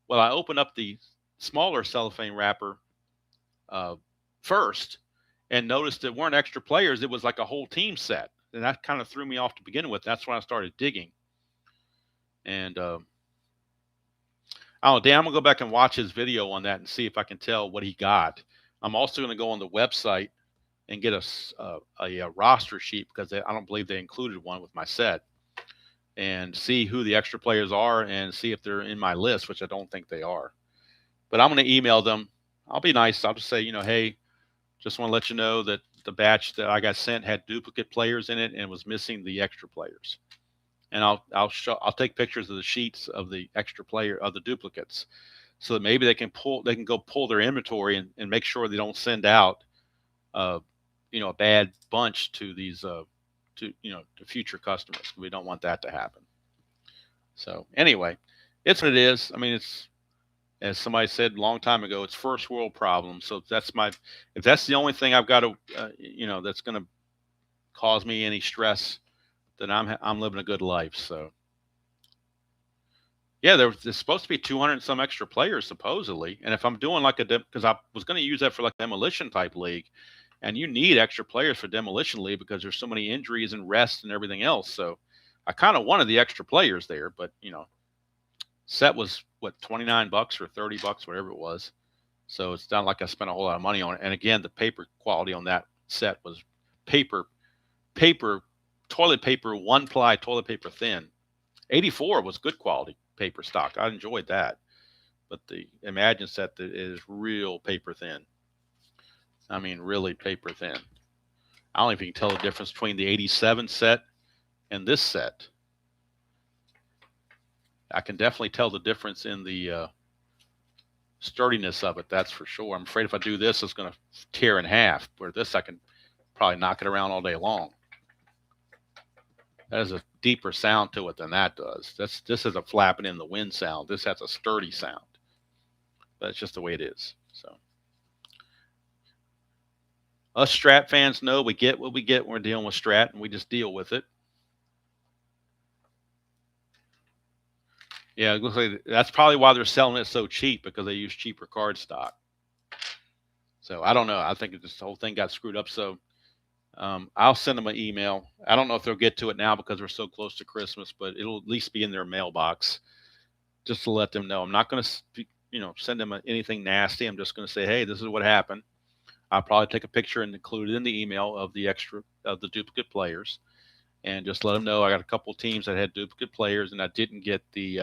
Well, I opened up the smaller cellophane wrapper first and noticed it weren't extra players. It was like a whole team set. And that kind of threw me off to begin with. That's when I started digging. And Dan, I'm going to go back and watch his video on that and see if I can tell what he got. I'm also going to go on the website and get a roster sheet because I don't believe they included one with my set, and see who the extra players are and see if they're in my list, which I don't think they are. But I'm going to email them. I'll be nice. I'll just say, hey, just want to let you know that the batch that I got sent had duplicate players in it and was missing the extra players. And I'll take pictures of the sheets of the extra player of the duplicates, so that maybe they can go pull their inventory and make sure they don't send out a bad bunch to these to future customers. We don't want that to happen. So anyway, it's what it is. I mean, it's, as somebody said a long time ago, it's first world problem. So if that's the only thing I've got to that's going to cause me any stress, then I'm living a good life. So yeah, there's supposed to be 200 and some extra players supposedly, and if I'm doing like because I was going to use that for like demolition type league, and you need extra players for demolition league because there's so many injuries and rest and everything else. So I kind of wanted the extra players there, but set was what, $29 or $30, whatever it was. So it's not like I spent a whole lot of money on it. And again, the paper quality on that set was paper toilet paper, 1-ply toilet paper thin. 84 was good quality paper stock. I enjoyed that. But the Imagine set is real paper thin. I mean, really paper thin. I don't know if you can tell the difference between the 87 set and this set. I can definitely tell the difference in the sturdiness of it, that's for sure. I'm afraid if I do this, it's going to tear in half. Where this, I can probably knock it around all day long. That has a deeper sound to it than that does. This is a flapping in the wind sound. This has a sturdy sound. That's just the way it is. So us Strat fans know we get what we get when we're dealing with Strat, and we just deal with it. Yeah, it looks like that's probably why they're selling it so cheap, because they use cheaper card stock. So I don't know. I think this whole thing got screwed up. So I'll send them an email. I don't know if they'll get to it now because we're so close to Christmas, but it'll at least be in their mailbox just to let them know. I'm not going to, send them anything nasty. I'm just going to say, hey, this is what happened. I'll probably take a picture and include it in the email of the duplicate players, and just let them know I got a couple of teams that had duplicate players, and I didn't get the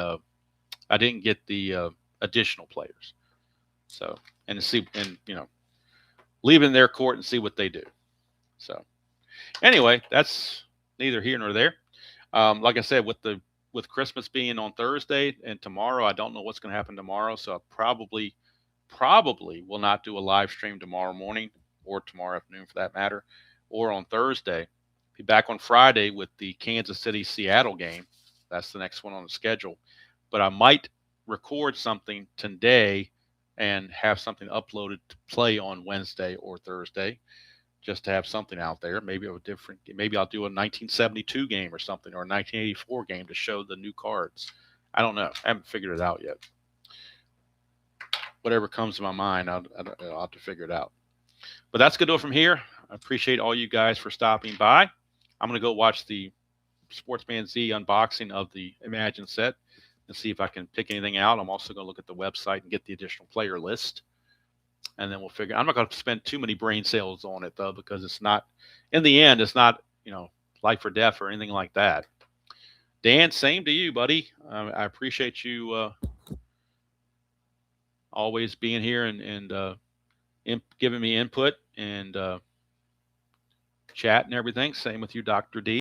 additional players. So and see, and leave it in their court and see what they do. So anyway, that's neither here nor there. Like I said, with Christmas being on Thursday and tomorrow, I don't know what's going to happen tomorrow. So I probably will not do a live stream tomorrow morning or tomorrow afternoon for that matter, or on Thursday. Be back on Friday with the Kansas City Seattle game. That's the next one on the schedule. But I might record something today and have something uploaded to play on Wednesday or Thursday, just to have something out there. Maybe I'll do a 1972 game or something, or a 1984 game to show the new cards. I don't know. I haven't figured it out yet. Whatever comes to my mind, I'll have to figure it out. But that's going to do it from here. I appreciate all you guys for stopping by. I'm going to go watch the Sportsman Z unboxing of the Imagine set and see if I can pick anything out. I'm also going to look at the website and get the additional player list. And then we'll figure. I'm not going to spend too many brain cells on it, though, because it's not, in the end, it's not, life or death or anything like that. Dan, same to you, buddy. I appreciate you always being here and giving me input and chat and everything. Same with you, Dr. D.